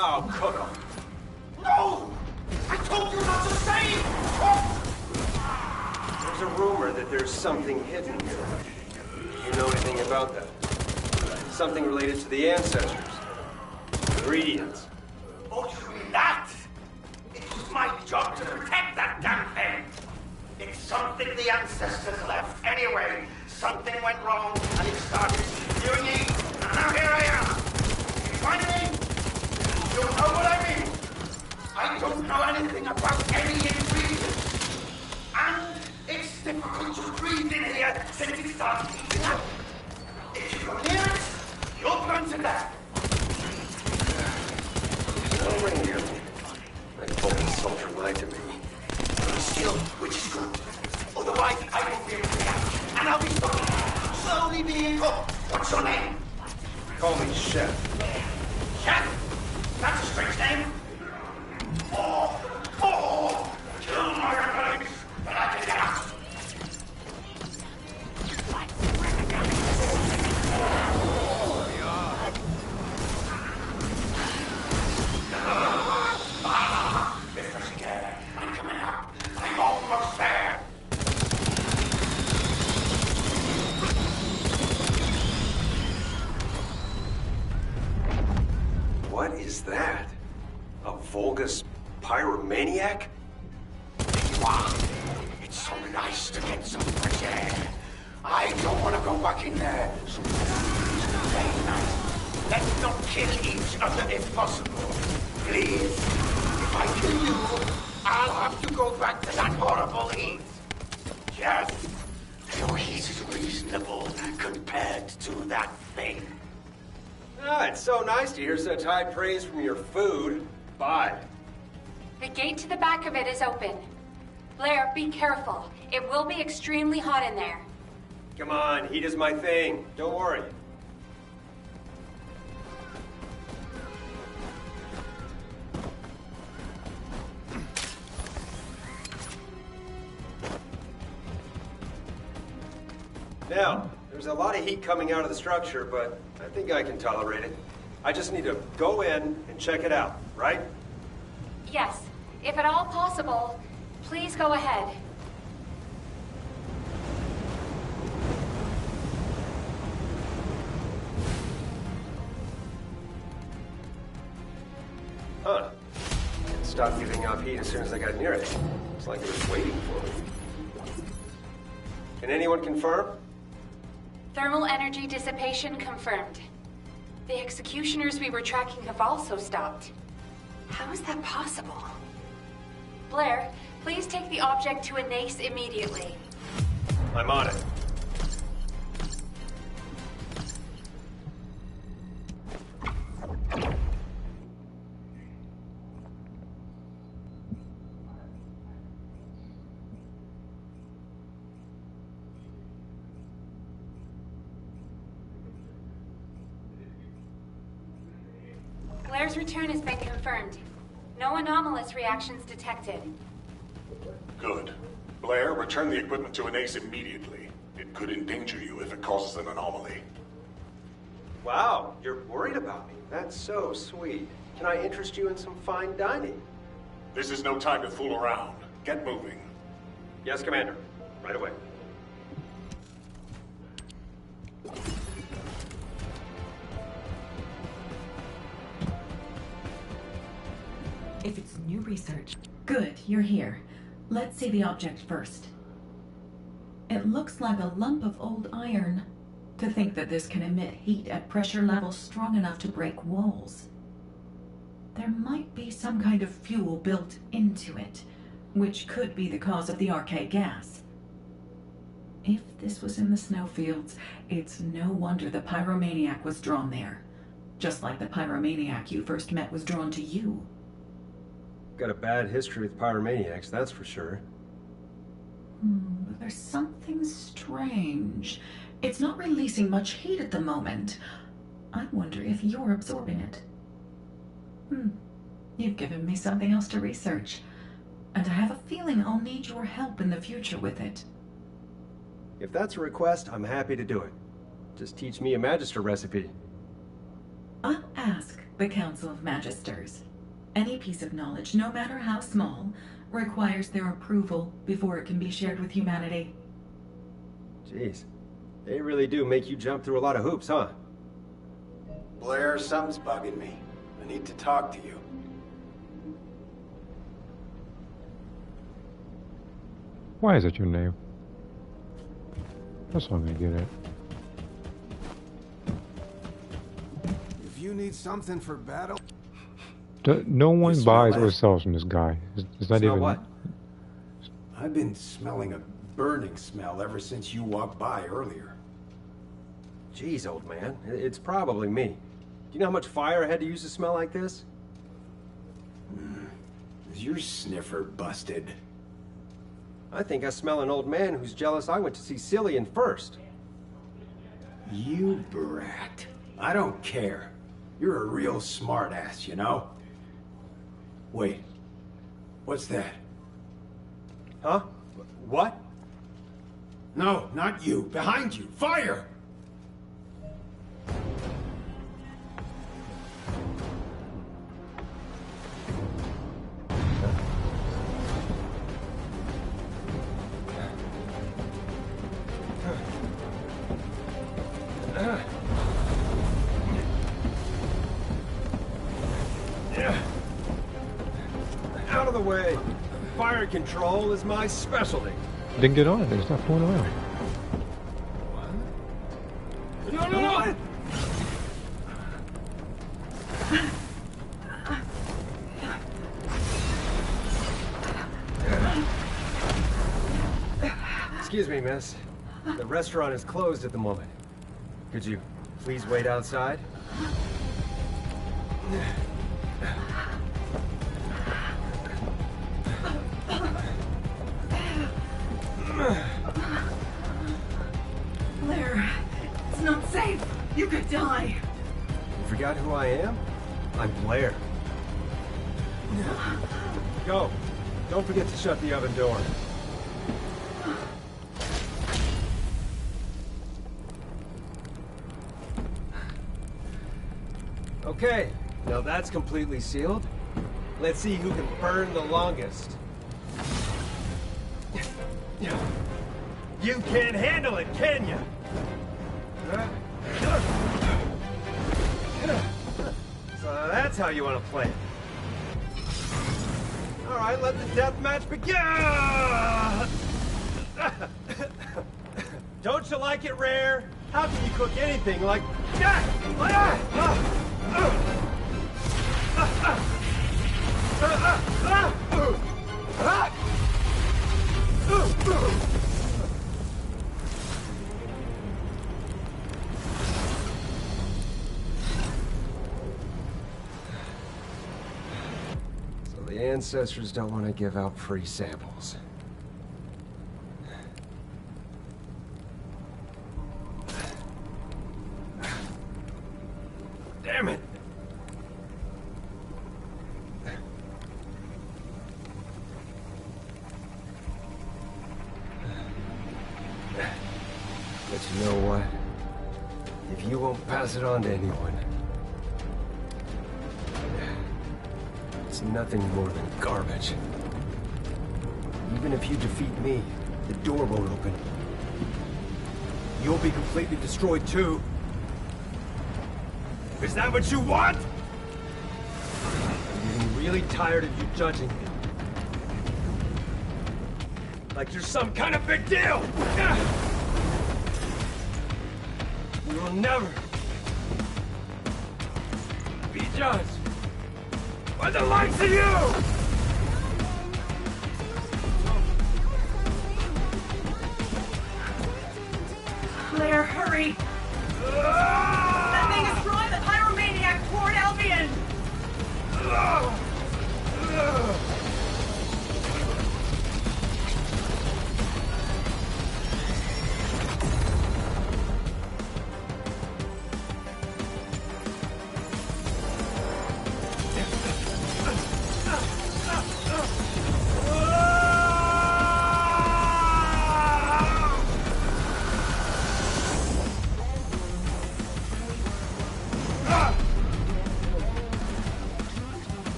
Oh, cook 'em. No! I told you not to say! Oh! There's a rumor that there's something hidden here. You know anything about that? Something related to the ancestors. Ingredients. Oh, you mean that? It was my job to protect that damn thing. It's something the ancestors left anyway. Something went wrong, and it started spewing heat, and now here I am. You find me? You know what I mean? I don't know anything about any ingredients. And it's difficult to breathe in here since it starts heating up. If you go near it, you'll burn to death. No reindeer. That Vulcan soldier lied to me. Still, which is good. Otherwise, I won't be able to react, and I'll be stuck, slowly being cooked. What's your name? Call me Chef. Chef? That's a strange name. Oh, is that? A Vulgus pyromaniac? Wow. It's so nice to get some fresh air. I don't want to go back in there. So please, let's not kill each other if possible. Please. If I kill you, I'll have to go back to that horrible heat. Yes. Your heat is reasonable compared to that thing. Ah, it's so nice to hear such high praise from your food. Bye. The gate to the back of it is open. Blair, be careful. It will be extremely hot in there. Come on, heat is my thing. Don't worry. Now, there's a lot of heat coming out of the structure, but I think I can tolerate it. I just need to go in and check it out, right? Yes. If at all possible, please go ahead. Huh. It stopped giving off heat as soon as I got near it. It's like it was waiting for me. Can anyone confirm? Thermal energy dissipation confirmed. The executioners we were tracking have also stopped. How is that possible? Blair, please take the object to a NACE immediately. I'm on it. Blair's return has been confirmed. No anomalous reactions detected. Good. Blair, return the equipment to an ace immediately. It could endanger you if it causes an anomaly. Wow, you're worried about me. That's so sweet. Can I interest you in some fine dining? This is no time to fool around. Get moving. Yes, Commander. Right away. If it's new research. Good, you're here. Let's see the object first. It looks like a lump of old iron. To think that this can emit heat at pressure levels strong enough to break walls. There might be some kind of fuel built into it, which could be the cause of the arcade gas. If this was in the snowfields, it's no wonder the pyromaniac was drawn there. Just like the pyromaniac you first met was drawn to you. Got a bad history with pyromaniacs, that's for sure. But there's something strange. It's not releasing much heat at the moment. I wonder if you're absorbing it. You've given me something else to research. And I have a feeling I'll need your help in the future with it. If that's a request, I'm happy to do it. Just teach me a Magister recipe. I'll ask the Council of Magisters. Any piece of knowledge, no matter how small, requires their approval before it can be shared with humanity. Jeez. They really do make you jump through a lot of hoops, huh? Blair, something's bugging me. I need to talk to you. Why is that your name? That's what I'm gonna get at. If you need something for battle... No one buys or sells from this guy. It's not even... what? I've been smelling a burning smell ever since you walked by earlier. Jeez, old man. It's probably me. Do you know how much fire I had to use to smell like this? Is your sniffer busted? I think I smell an old man who's jealous I went to see Cillian first. You brat. I don't care. You're a real smartass, you know? Wait. What's that? Huh? What? No, not you. Behind you. Fire! way. Fire control is my specialty. Then get on it. It's not fooling around. No! Excuse me, miss. The restaurant is closed at the moment. Could you please wait outside? Blair, it's not safe. You could die. You forgot who I am? I'm Blair. Go. Don't forget to shut the oven door. Okay, now that's completely sealed. Let's see who can burn the longest. You can't handle it, can you? So that's how you want to play it. All right, let the death match begin! Don't you like it rare? How can you cook anything like that? So the ancestors don't want to give out free samples. Damn it! But you know what? If you won't pass it on to anyone, it's nothing more than garbage. Even if you defeat me, the door won't open. You'll be completely destroyed too. Is that what you want? I'm getting really tired of you judging me. Like you're some kind of big deal! You will never be judged by the likes of you! Blair, hurry! That thing is drawing the pyromaniac toward Albion!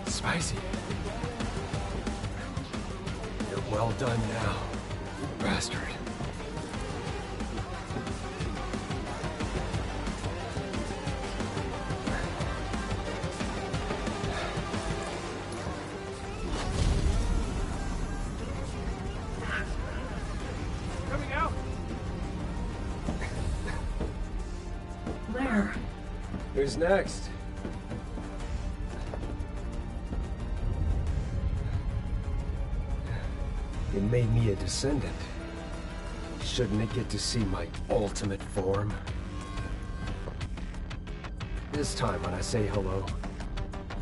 Spicy. You're well done now, you bastard. Coming out! Blair. Who's next? It made me a descendant. Shouldn't it get to see my ultimate form? This time when I say hello,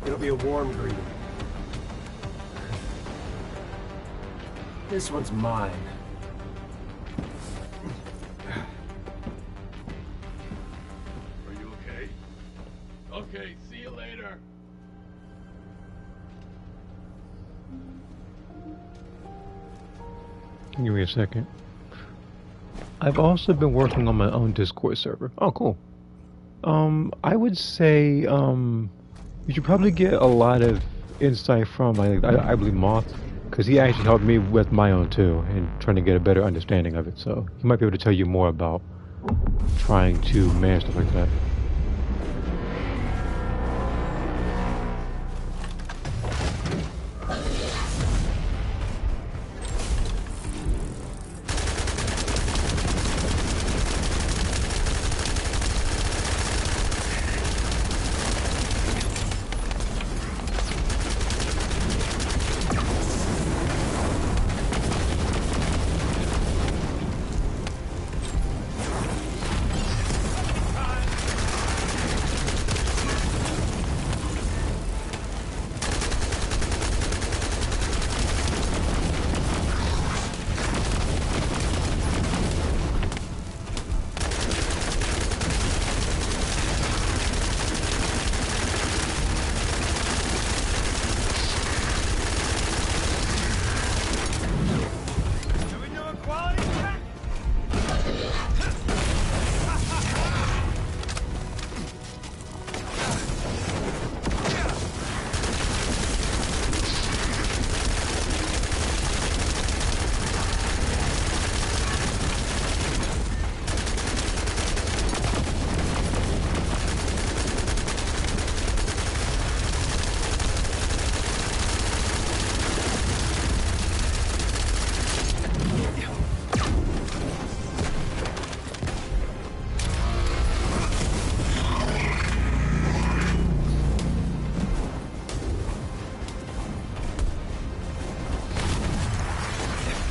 it'll be a warm greeting. This one's mine. Are you okay? Okay, see you later. Give me a second. I've also been working on my own Discord server. Oh, cool. I would say, you should probably get a lot of insight from, I believe, Moth Because he actually helped me with my own too, and trying to get a better understanding of it. So he might be able to tell you more about trying to manage stuff like that.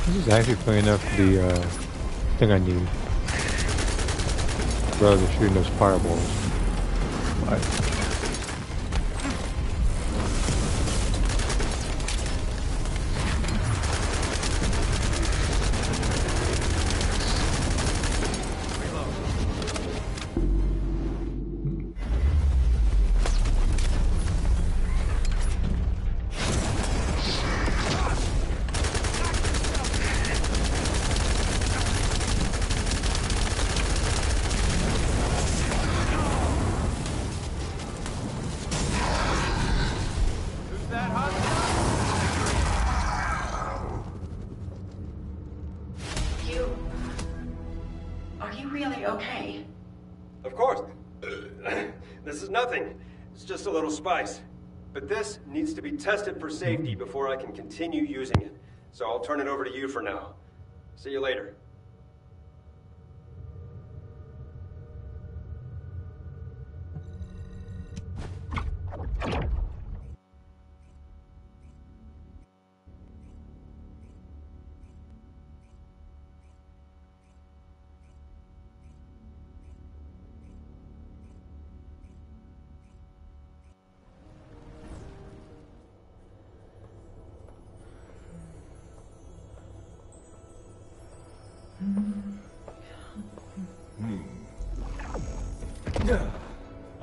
This is actually funny enough the thing I need. Rather than shooting those fireballs. But Are you really okay? Of course. This is nothing. It's just a little spice. But this needs to be tested for safety before I can continue using it. So I'll turn it over to you for now. See you later.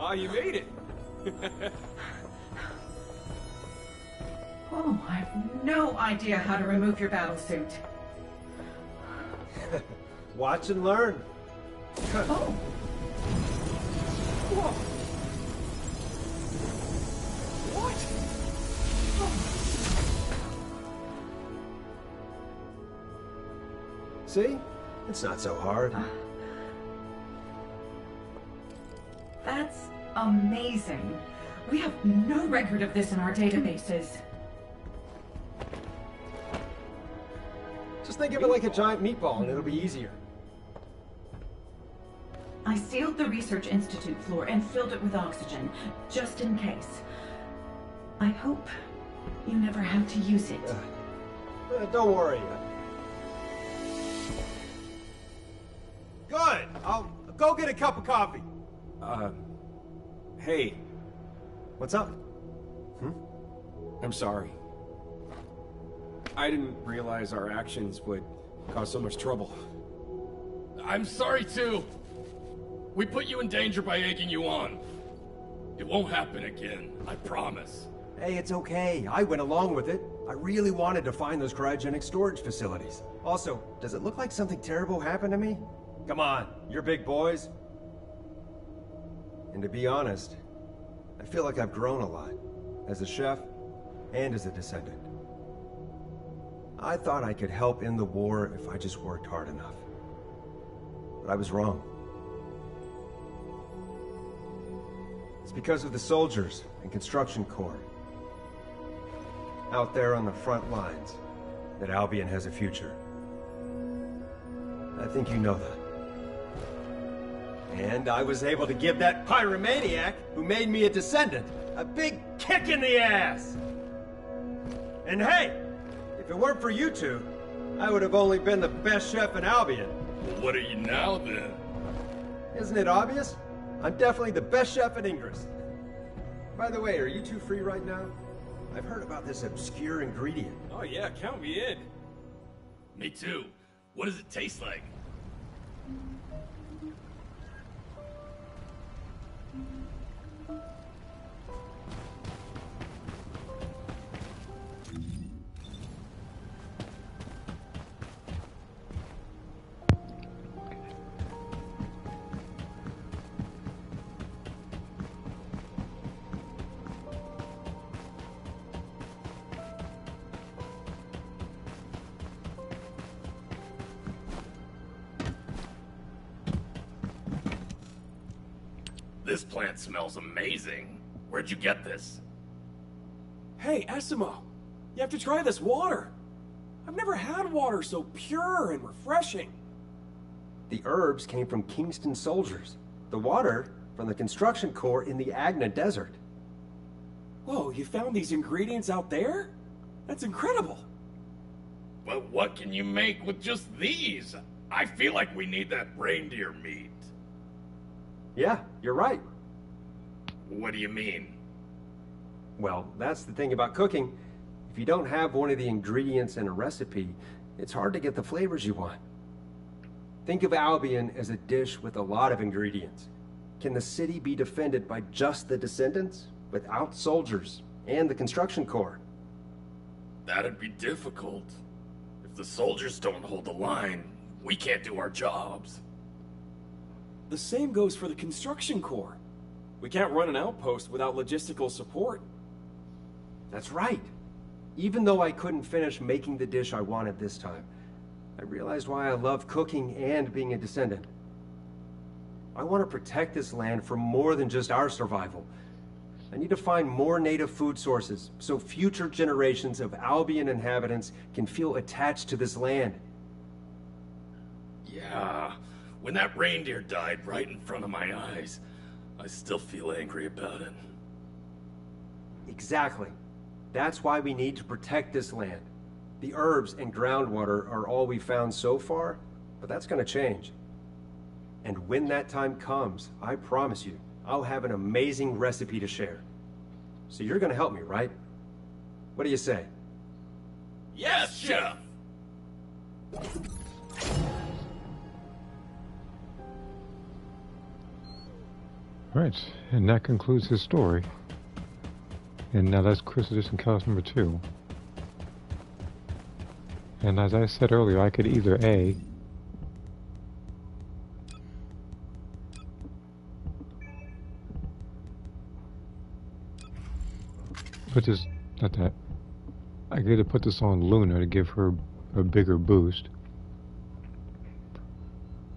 Ah, you made it! Oh, I have no idea how to remove your battle suit. Watch and learn. Oh. Whoa. What? See? It's not so hard. That's amazing. We have no record of this in our databases. Just think of it like a giant meatball and it'll be easier. I sealed the Research Institute floor and filled it with oxygen, just in case. I hope you never have to use it. Don't worry. Good! I'll go get a cup of coffee. Hey. What's up? I'm sorry. I didn't realize our actions would cause so much trouble. I'm sorry too. We put you in danger by egging you on. It won't happen again, I promise. Hey, it's okay. I went along with it. I really wanted to find those cryogenic storage facilities. Also, does it look like something terrible happened to me? Come on, you're big boys. And to be honest, I feel like I've grown a lot. As a chef, and as a descendant. I thought I could help end the war if I just worked hard enough. But I was wrong. It's because of the soldiers and construction corps out there on the front lines that Albion has a future. I think you know that. And I was able to give that pyromaniac who made me a Descendant a big kick in the ass! And hey, if it weren't for you two, I would have only been the best chef in Albion. Well, what are you now, then? Isn't it obvious? I'm definitely the best chef in Ingress. By the way, are you two free right now? I've heard about this obscure ingredient. Oh yeah, count me in. Me too. What does it taste like? This plant smells amazing. Where'd you get this? Hey, Essimo, you have to try this water. I've never had water so pure and refreshing. The herbs came from Kingston soldiers. The water from the construction corps in the Agna Desert. Whoa, you found these ingredients out there? That's incredible. Well, what can you make with just these? I feel like we need that reindeer meat. Yeah, you're right. What do you mean? Well, that's the thing about cooking. If you don't have one of the ingredients in a recipe, it's hard to get the flavors you want. Think of Albion as a dish with a lot of ingredients. Can the city be defended by just the Descendants, without soldiers and the construction corps? That'd be difficult. If the soldiers don't hold the line, we can't do our jobs. The same goes for the construction corps. We can't run an outpost without logistical support. That's right. Even though I couldn't finish making the dish I wanted this time, I realized why I love cooking and being a Descendant. I want to protect this land for more than just our survival. I need to find more native food sources so future generations of Albion inhabitants can feel attached to this land. Yeah. When that reindeer died right in front of my eyes, I still feel angry about it. Exactly. That's why we need to protect this land. The herbs and groundwater are all we've found so far, but that's going to change. And when that time comes, I promise you, I'll have an amazing recipe to share. So you're going to help me, right? What do you say? Yes, Chef! Right, and that concludes his story. And now that's Chrysalis and Callus number 2. And as I said earlier, I could either A, put this, not that, I could either put this on Luna to give her a bigger boost,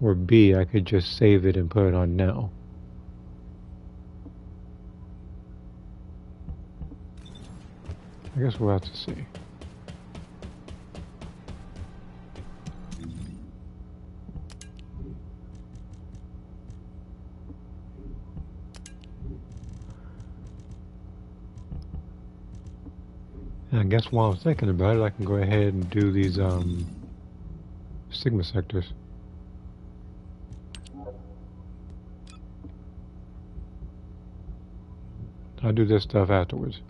or B, I could just save it and put it on now. I guess we'll have to see. And I guess while I'm thinking about it, I can go ahead and do these Sigma sectors. I'll do this stuff afterwards.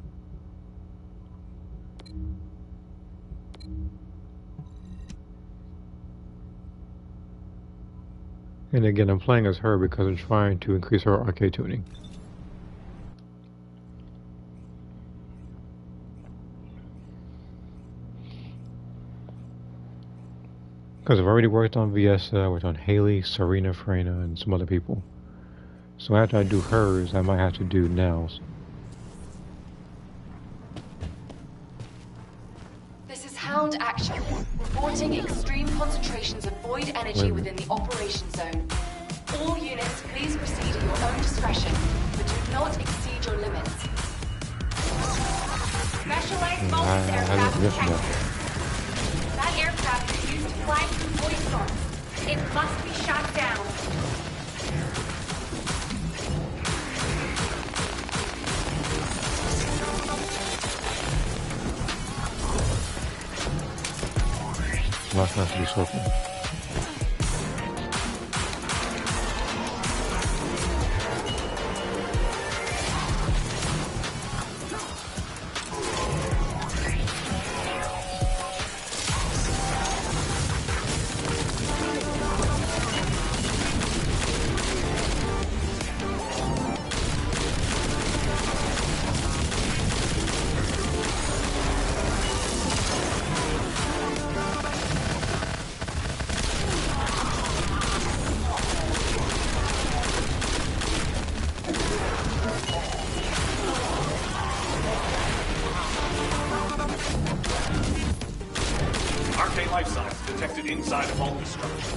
And again, I'm playing as her because I'm trying to increase her arcade tuning. Because I've already worked on Viessa, worked on Haley, Serena, Freyna, and some other people. So after I do hers, I might have to do Nell's. This is how Hound action. Reporting extreme concentrations of void energy within the operation zone. All units, please proceed at your own discretion, but do not exceed your limits. Specialized multi-aircraft detected. That aircraft is used to fly through void storms. It must be shot down. Last night to be open. Life signs detected inside a multi-structure.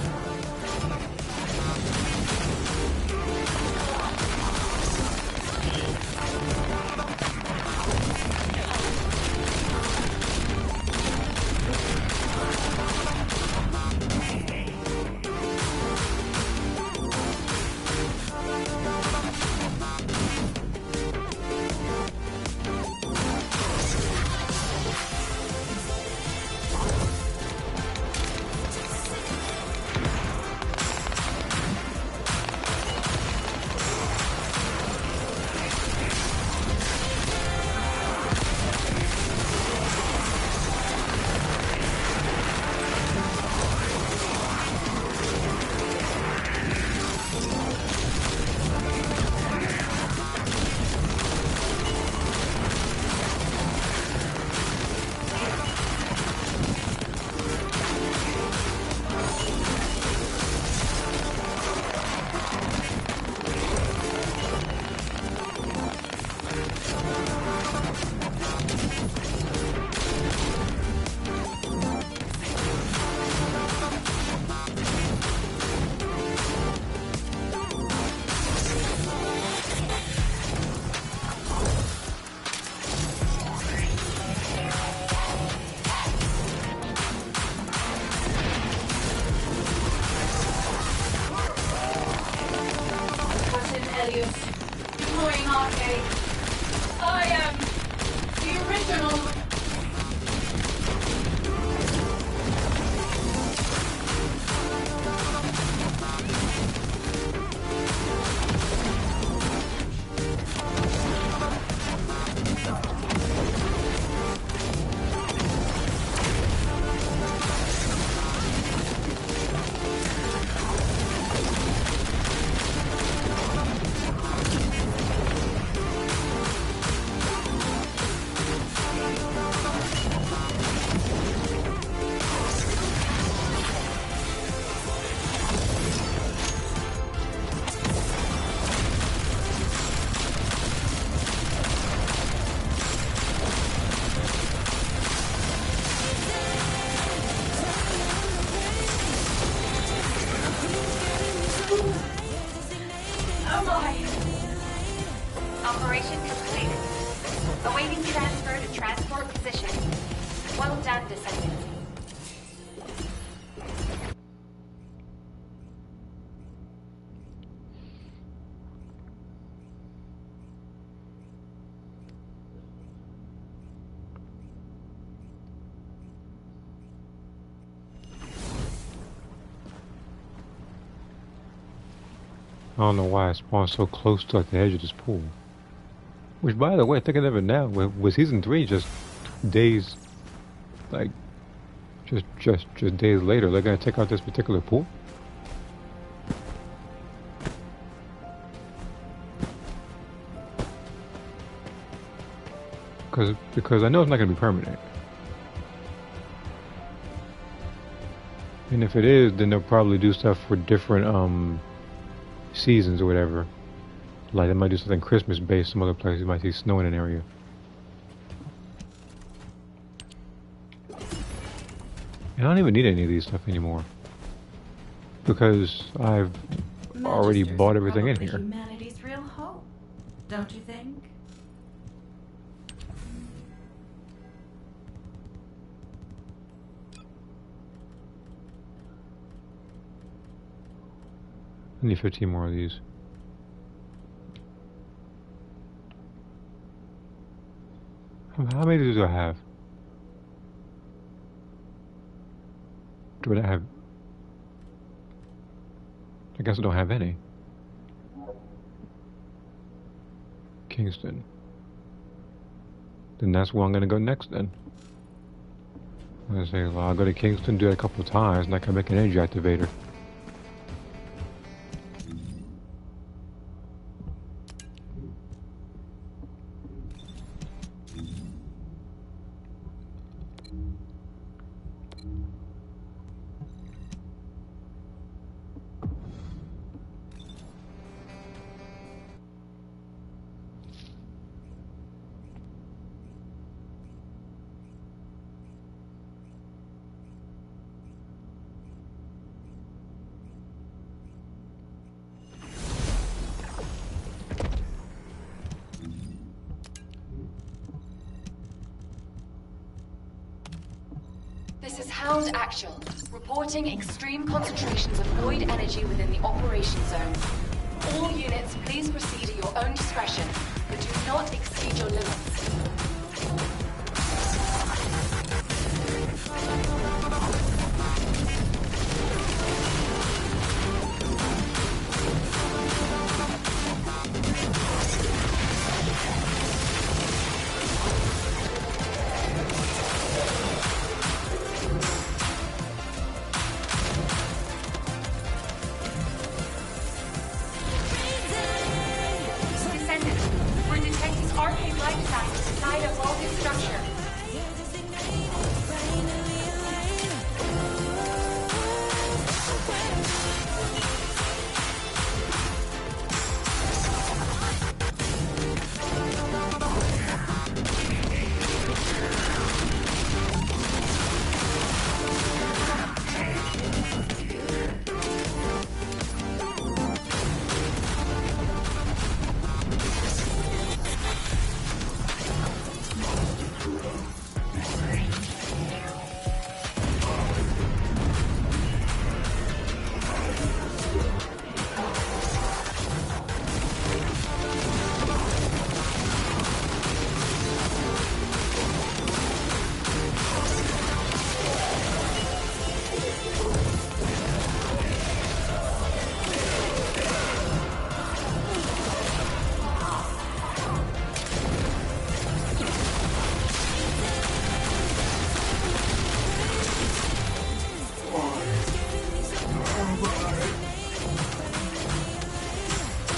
Deploying arcade. I am the original. Operation completed. Awaiting transfer to transport position. Well done, Descendant. I don't know why I spawned so close to like the edge of this pool. Which, by the way, thinking of it now, with season 3 just days, like, just days later, they're gonna take out this particular pool? Because I know it's not gonna be permanent. And if it is, then they'll probably do stuff for different, seasons or whatever. Like they might do something Christmas based some other place. You might see snow in an area. And I don't even need any of these stuff anymore. Because I've already Magisters bought are everything in probably here. humanity's real hope, don't you think? I need 15 more of these. How many do I have? Do I have? I guess I don't have any. Kingston. Then that's where I'm gonna go next then. I say, well, I'll go to Kingston, do it a couple of times, and I can make an energy activator. This is Hound Actual, reporting extreme concentrations of void energy within the operation zone. All units, please proceed at your own discretion, but do not exceed your limits. Descendant, we're detecting arcane life signs inside a vaulted structure.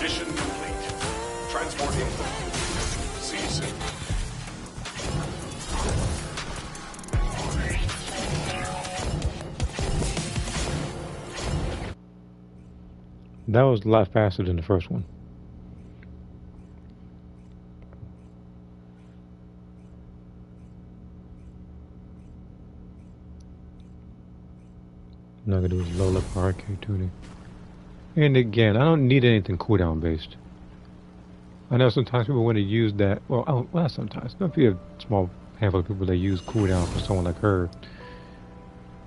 Mission complete. Transporting. See you soon. That was a lot faster than the first one. Now I'm gonna do is low level arcade tuning. And again, I don't need anything cooldown based. I know sometimes people want to use that. Well, not sometimes. There'll be a small handful of people that use cooldown for someone like her,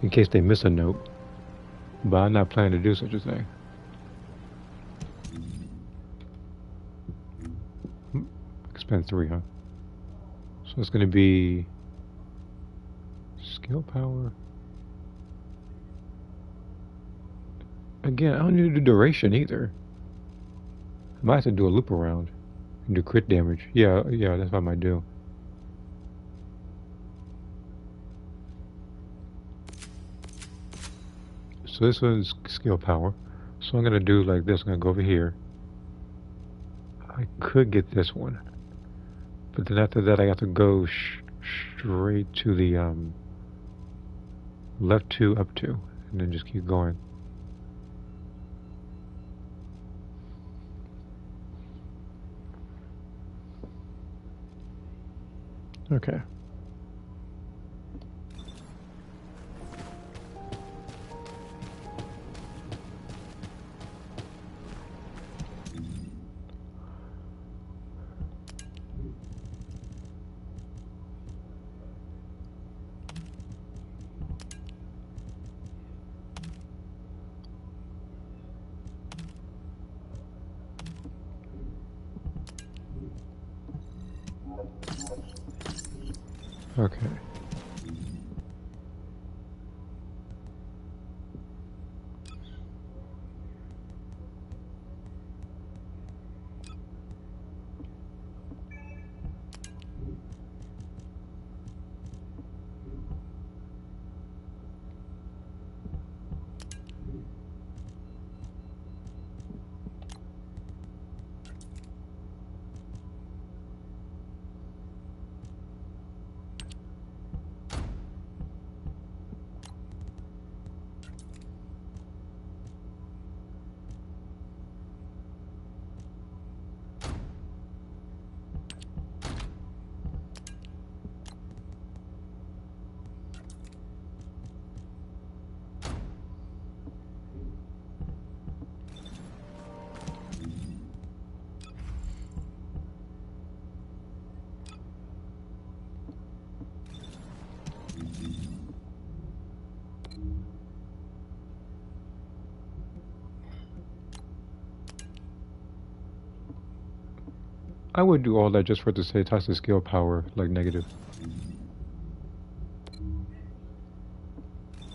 in case they miss a note. But I'm not planning to do such a thing. Expend 3, huh? So it's going to be skill power. Again, I don't need to do duration either. I might have to do a loop around and do crit damage. Yeah, that's what I might do. So this one's skill power. So I'm gonna do like this. I'm gonna go over here. I could get this one, but then after that I have to go straight to the left 2, up 2, and then just keep going. Okay. Okay. I would do all that just for it to say test the skill power, like negative.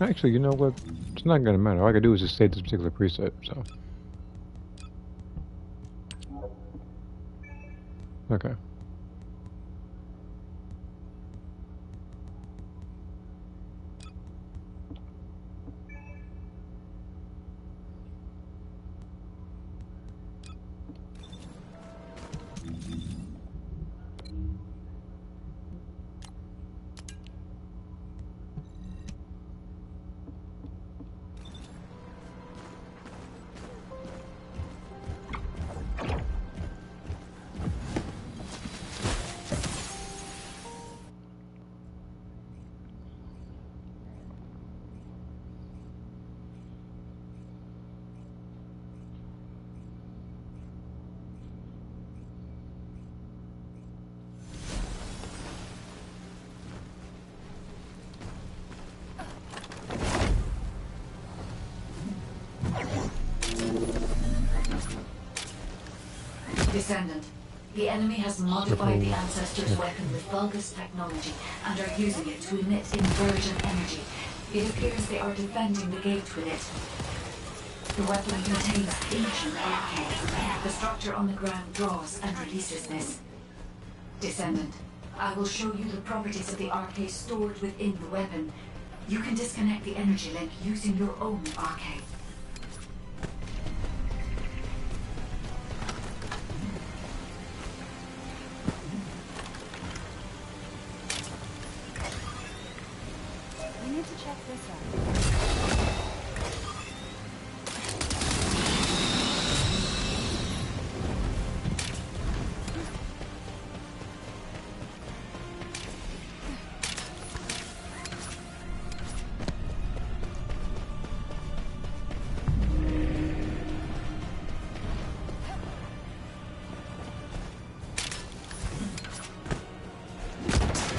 Actually, you know what? It's not gonna matter. All I gotta do is just save this particular preset, so. Okay. Descendant. The enemy has modified the Ancestor's weapon with Vulgus technology and are using it to emit inversion energy. It appears they are defending the gate with it. The weapon contains ancient arcane. The structure on the ground draws and releases this. Descendant, I will show you the properties of the arcane stored within the weapon. You can disconnect the energy link using your own arcane. We need to check this out.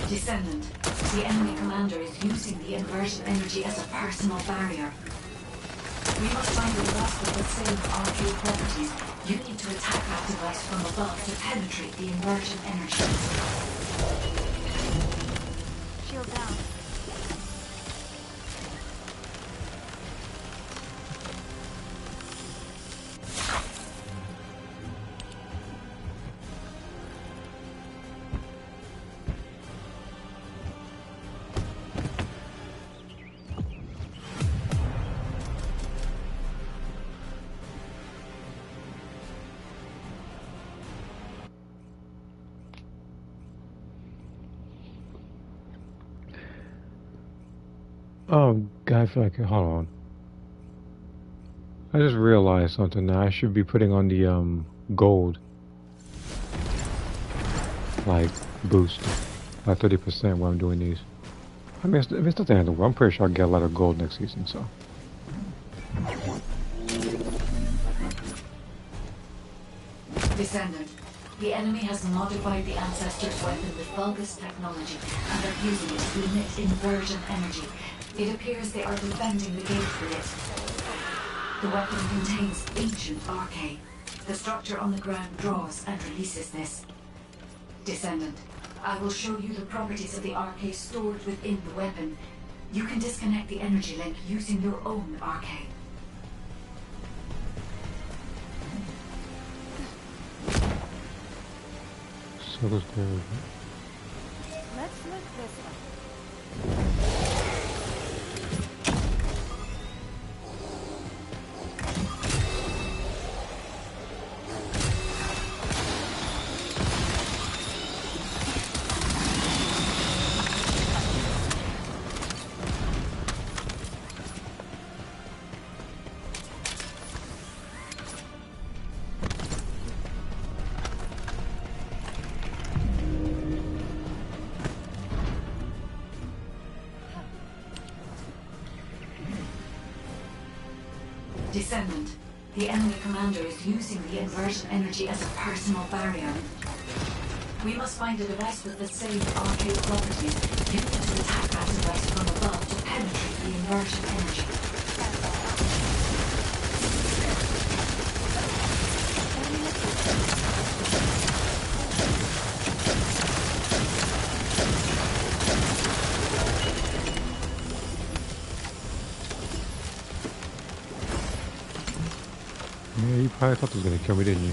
Descendant, the enemy commander is using the inversion energy as a personal barrier. We must find a device with the same arcane properties. You need to attack that device from above to penetrate the inversion energy. Shield down. Oh, God, I feel like, hold on. I just realized something now. I should be putting on the, gold. Like, boost. Like 30% while I'm doing these. I mean, it's not the end of the world. I'm pretty sure I'll get a lot of gold next season, so. Descendant, the enemy has modified the Ancestor's weapon with Vulgus technology and are using it to emit inversion energy. It appears they are defending the gate with it. The weapon contains ancient arcane. The structure on the ground draws and releases this. Descendant, I will show you the properties of the arcade stored within the weapon. You can disconnect the energy link using your own arcade. So let's go. Let's look this way. Descendant, the enemy commander is using the inversion energy as a personal barrier. We must find a device with the same arcade properties, given to attack that device from above to penetrate the inversion energy. Yeah, you probably thought this was gonna kill me, didn't you?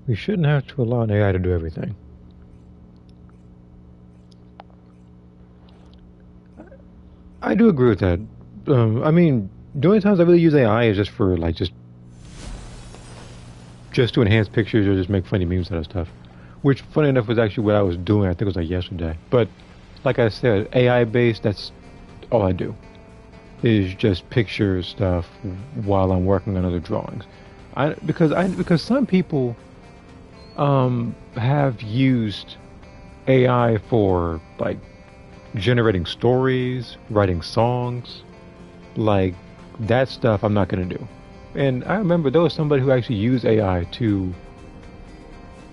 We shouldn't have to allow an AI to do everything. I do agree with that. I mean, the only times I really use AI is just for like just to enhance pictures or just make funny memes out of stuff. Which, funny enough, was actually what I was doing. I think it was like yesterday. But like I said, AI based. That's all I do. Is just picture stuff while I'm working on other drawings. Because some people have used AI for like generating stories, writing songs, like that stuff I'm not going to do. And I remember there was somebody who actually used AI to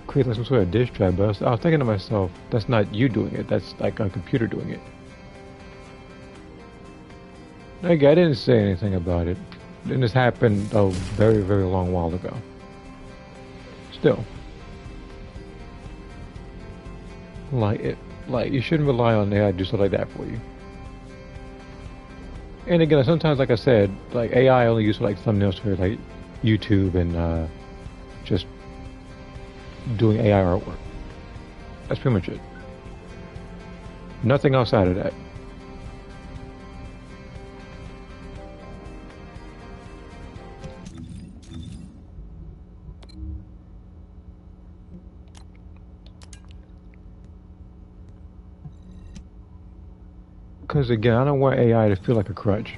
create like some sort of diss track, but I was thinking to myself, that's not you doing it, that's like a computer doing it. Like, I didn't say anything about it. And this happened a very, very long while ago. Still. Like you shouldn't rely on AI to do stuff like that for you. And again, sometimes, like I said, like AI only used for like thumbnails for like YouTube and just doing AI artwork. That's pretty much it. Nothing outside of that. Because again, I don't want AI to feel like a crutch.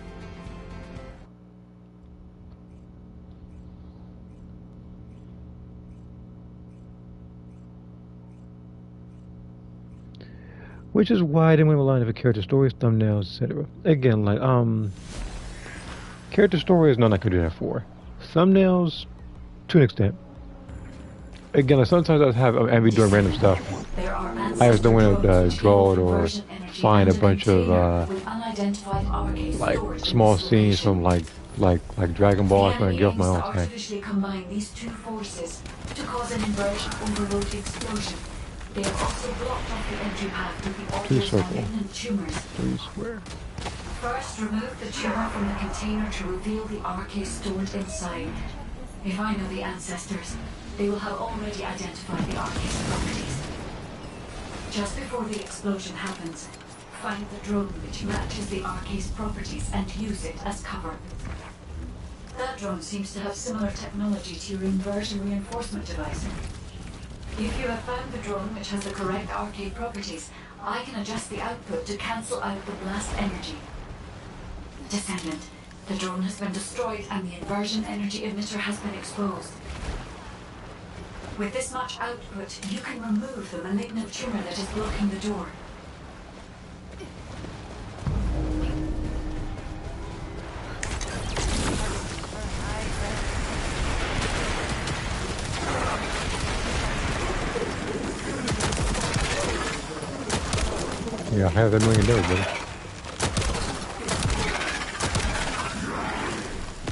Which is why I didn't want to rely on character stories, thumbnails, etc. Again, like character stories, none I could do that for. Thumbnails, to an extent. Again, like sometimes I be doing random stuff. I just don't want to draw it or find a bunch of like small scenes from like Dragon Ball. I'm trying to get off my own tank. Artificially combine these two forces to cause an inversion overload explosion. They have also blocked off the entry path with the Two author's circle. malignant tumors. 3 square. First, remove the tumor from the container to reveal the arcade stored inside. If I know the ancestors, they will have already identified the arcade's properties. Just before the explosion happens, find the drone which matches the arcade's properties and use it as cover. That drone seems to have similar technology to your inversion reinforcement device. If you have found the drone which has the correct arcade properties, I can adjust the output to cancel out the blast energy. Descendant, the drone has been destroyed and the inversion energy emitter has been exposed. With this much output, you can remove the malignant tumor that is blocking the door. Yeah, I have $1 million, buddy.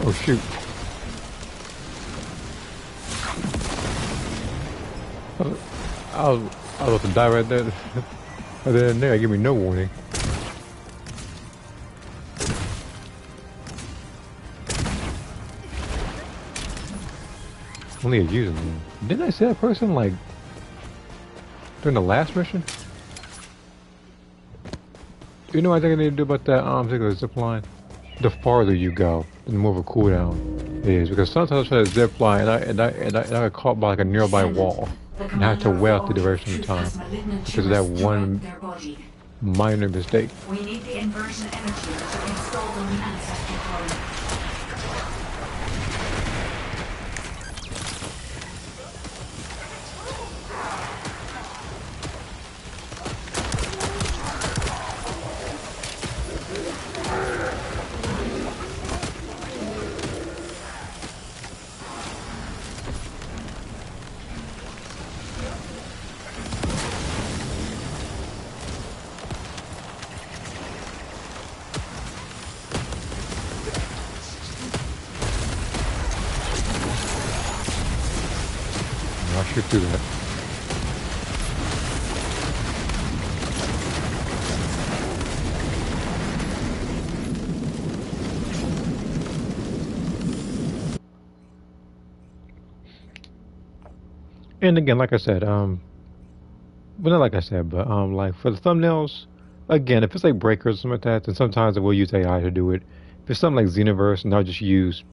Oh shoot. I was about to die right there. And then there, give me no warning. Only a user. Didn't I see that person like during the last mission? You know what I think I need to do about that particular zip line? The farther you go, the more of a cooldown it is. Because sometimes I try to zip line and I got caught by like a nearby wall. And I had to wait out the duration of time. Because of that one minor mistake. We need the inversion energy to install on the ancestral colony. I'll shoot through that. And again, like I said, well, not like I said, but like for the thumbnails, again, if it's like breakers or something like that, then sometimes I will use AI to do it. If it's something like Xenoverse, and I'll just use